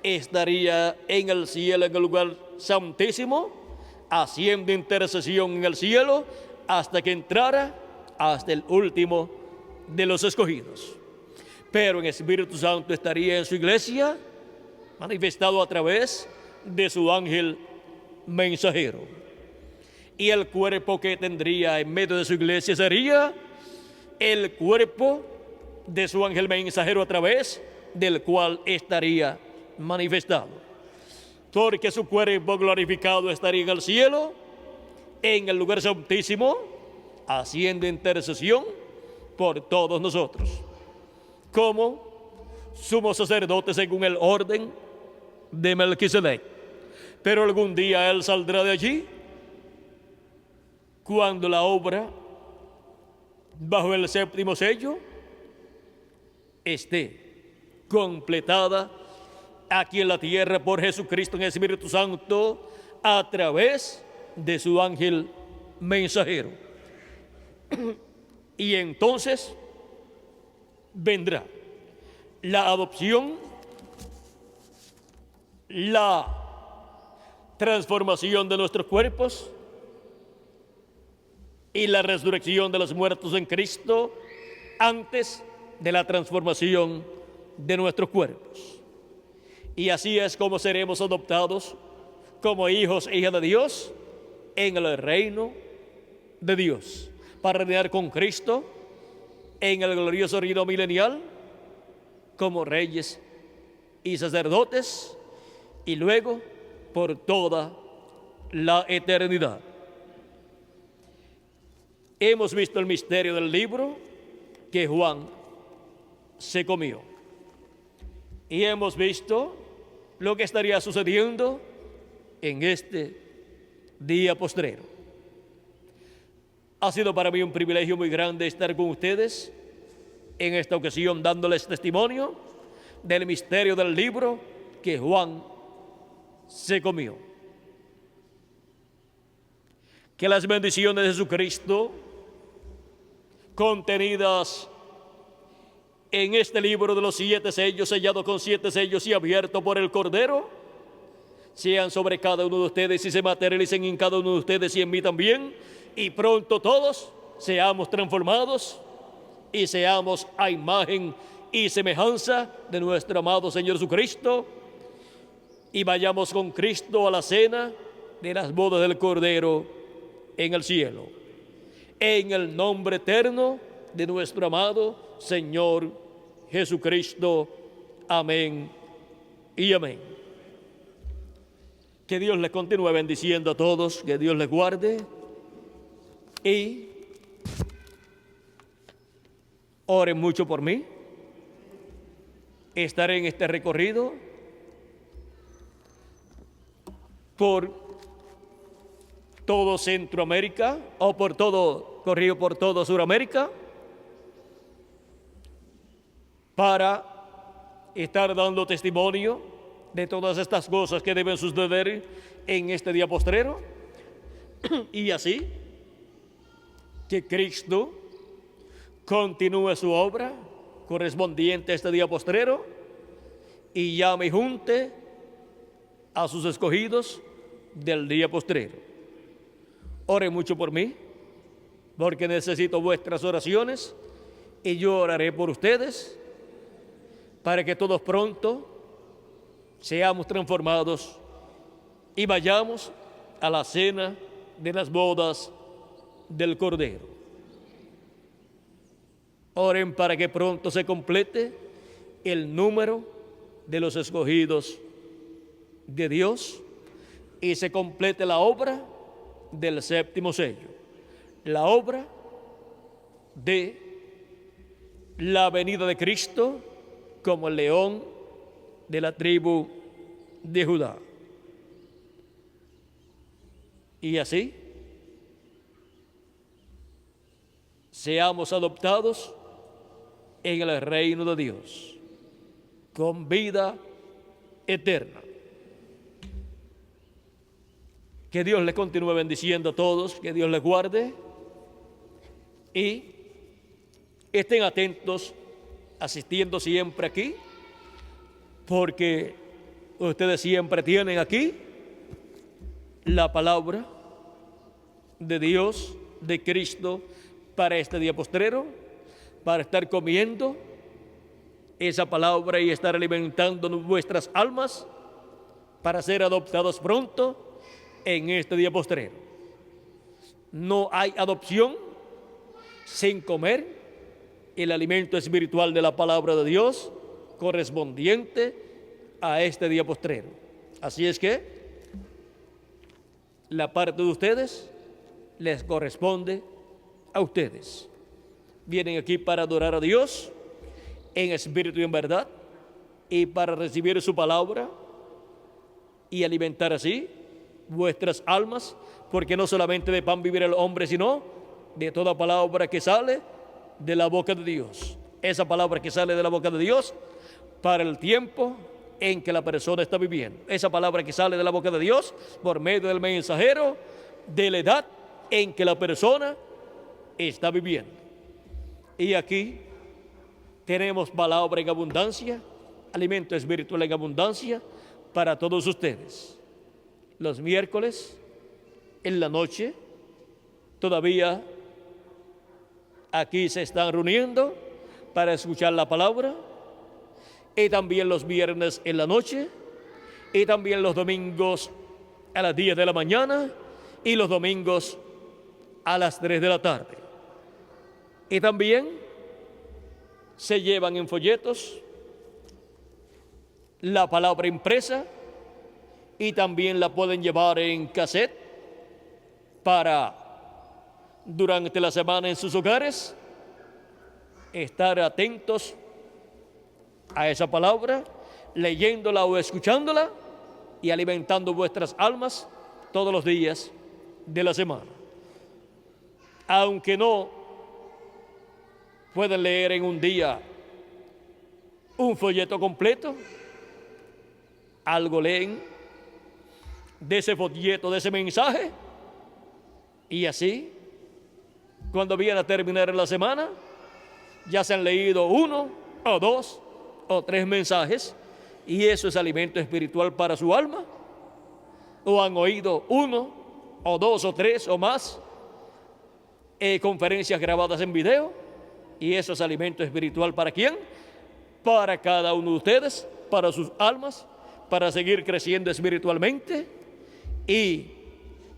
estaría en el cielo, en el lugar santísimo, haciendo intercesión en el cielo hasta que entrara hasta el último de los escogidos. Pero en Espíritu Santo estaría en su iglesia, manifestado a través de su ángel mensajero. Y el cuerpo que tendría en medio de su iglesia sería el cuerpo de su ángel mensajero, a través del cual estaría manifestado. Porque su cuerpo glorificado estaría en el cielo, en el lugar santísimo, haciendo intercesión por todos nosotros, como sumo sacerdote según el orden de Melquisedec. Pero algún día Él saldrá de allí, cuando la obra bajo el séptimo sello esté completada aquí en la tierra por Jesucristo en el Espíritu Santo a través de su ángel mensajero. Y entonces vendrá la adopción, la transformación de nuestros cuerpos y la resurrección de los muertos en Cristo antes de la transformación de nuestros cuerpos. Y así es como seremos adoptados como hijos e hijas de Dios en el reino de Dios, para reinar con Cristo en el glorioso reino milenial como reyes y sacerdotes, y luego por toda la eternidad. Hemos visto el misterio del libro que Juan se comió, y hemos visto lo que estaría sucediendo en este día postrero. Ha sido para mí un privilegio muy grande estar con ustedes en esta ocasión, dándoles testimonio del misterio del libro que Juan se comió. Que las bendiciones de Jesucristo contenidas en este libro de los 7 sellos, sellado con 7 sellos y abierto por el Cordero, sean sobre cada uno de ustedes y se materialicen en cada uno de ustedes y en mí también, y pronto todos seamos transformados y seamos a imagen y semejanza de nuestro amado Señor Jesucristo, y vayamos con Cristo a la cena de las bodas del Cordero en el cielo. En el nombre eterno de nuestro amado Señor Jesucristo. Amén y amén. Que Dios les continúe bendiciendo a todos, que Dios les guarde, y oren mucho por mí. Estaré en este recorrido por todo Centroamérica, o por todo Suramérica, para estar dando testimonio de todas estas cosas que deben suceder en este día postrero, y así que Cristo continúe su obra correspondiente a este día postrero y llame y junte a sus escogidos del día postrero. Oren mucho por mí, porque necesito vuestras oraciones, y yo oraré por ustedes para que todos pronto seamos transformados y vayamos a la cena de las bodas del Cordero. Oren para que pronto se complete el número de los escogidos de Dios y se complete la obra del 7º sello, la obra de la venida de Cristo como el león de la tribu de Judá. Y así seamos adoptados en el reino de Dios con vida eterna. Que Dios les continúe bendiciendo a todos, que Dios les guarde, y estén atentos, asistiendo siempre aquí, porque ustedes siempre tienen aquí la palabra de Dios, de Cristo, para este día postrero, para estar comiendo esa palabra y estar alimentando vuestras almas para ser adoptados pronto en este día postrero. No hay adopción sin comer el alimento espiritual de la palabra de Dios correspondiente a este día postrero. Así es que la parte de ustedes les corresponde a ustedes. Vienen aquí para adorar a Dios en espíritu y en verdad, y para recibir su palabra y alimentar así vuestras almas, porque no solamente de pan vivirá el hombre, sino de toda palabra que sale de la boca de Dios. Esa palabra que sale de la boca de Dios para el tiempo en que la persona está viviendo. Esa palabra que sale de la boca de Dios por medio del mensajero de la edad en que la persona está viviendo. Y aquí tenemos palabra en abundancia, alimento espiritual en abundancia para todos ustedes. Los miércoles en la noche todavía aquí se están reuniendo para escuchar la palabra, y también los viernes en la noche, y también los domingos a las 10 de la mañana, y los domingos a las 3 de la tarde. Y también se llevan en folletos la palabra impresa, y también la pueden llevar en cassette para durante la semana en sus hogares estar atentos a esa palabra, leyéndola o escuchándola y alimentando vuestras almas todos los días de la semana. Aunque no pueden leer en un día un folleto completo, algo leen de ese folleto, de ese mensaje, y así, cuando viene a terminar la semana, ya se han leído 1 o 2 o 3 mensajes, y eso es alimento espiritual para su alma. O han oído 1 o 2 o 3 o más conferencias grabadas en video, y eso es alimento espiritual ¿para quién? Para cada uno de ustedes, para sus almas, para seguir creciendo espiritualmente y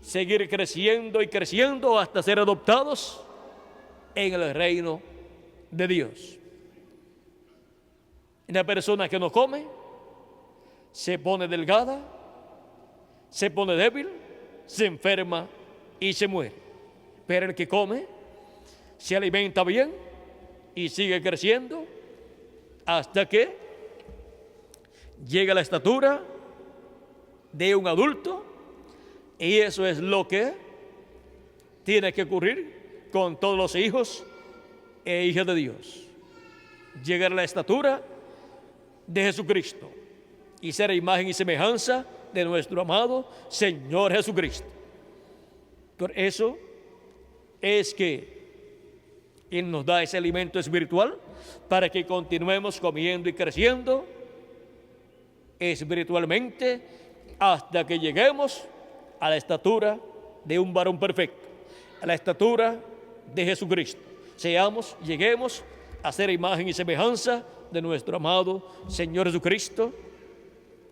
seguir creciendo y creciendo hasta ser adoptados en el reino de Dios. Una persona que no come se pone delgada, se pone débil, se enferma y se muere. Pero el que come se alimenta bien y sigue creciendo hasta que llega a la estatura de un adulto, y eso es lo que tiene que ocurrir con todos los hijos e hijas de Dios. Llegar a la estatura de Jesucristo y ser imagen y semejanza de nuestro amado Señor Jesucristo. Por eso es que Él nos da ese alimento espiritual para que continuemos comiendo y creciendo espiritualmente hasta que lleguemos a la estatura de un varón perfecto, a la estatura de Jesucristo. Lleguemos a ser imagen y semejanza de nuestro amado Señor Jesucristo,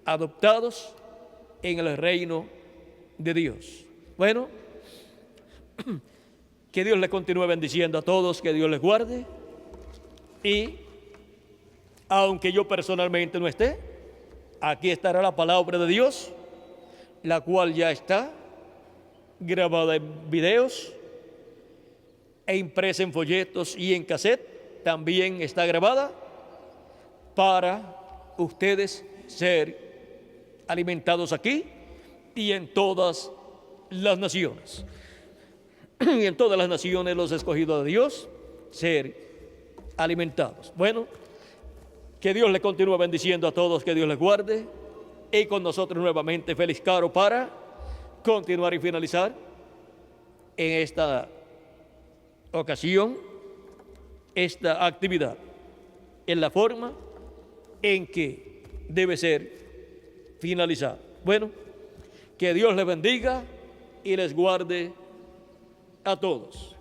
adoptados en el reino de Dios. Bueno, que Dios les continúe bendiciendo a todos, que Dios les guarde, y aunque yo personalmente no esté, aquí estará la palabra de Dios, la cual ya está grabada en videos e impresa en folletos y en cassette. También está grabada para ustedes ser alimentados aquí y en todas las naciones. Y en todas las naciones los escogidos de Dios ser alimentados. Bueno, que Dios les continúe bendiciendo a todos, que Dios les guarde, y con nosotros nuevamente Félix Caro para continuar y finalizar en esta ocasión esta actividad en la forma en que debe ser finalizada. Bueno, que Dios les bendiga y les guarde a todos.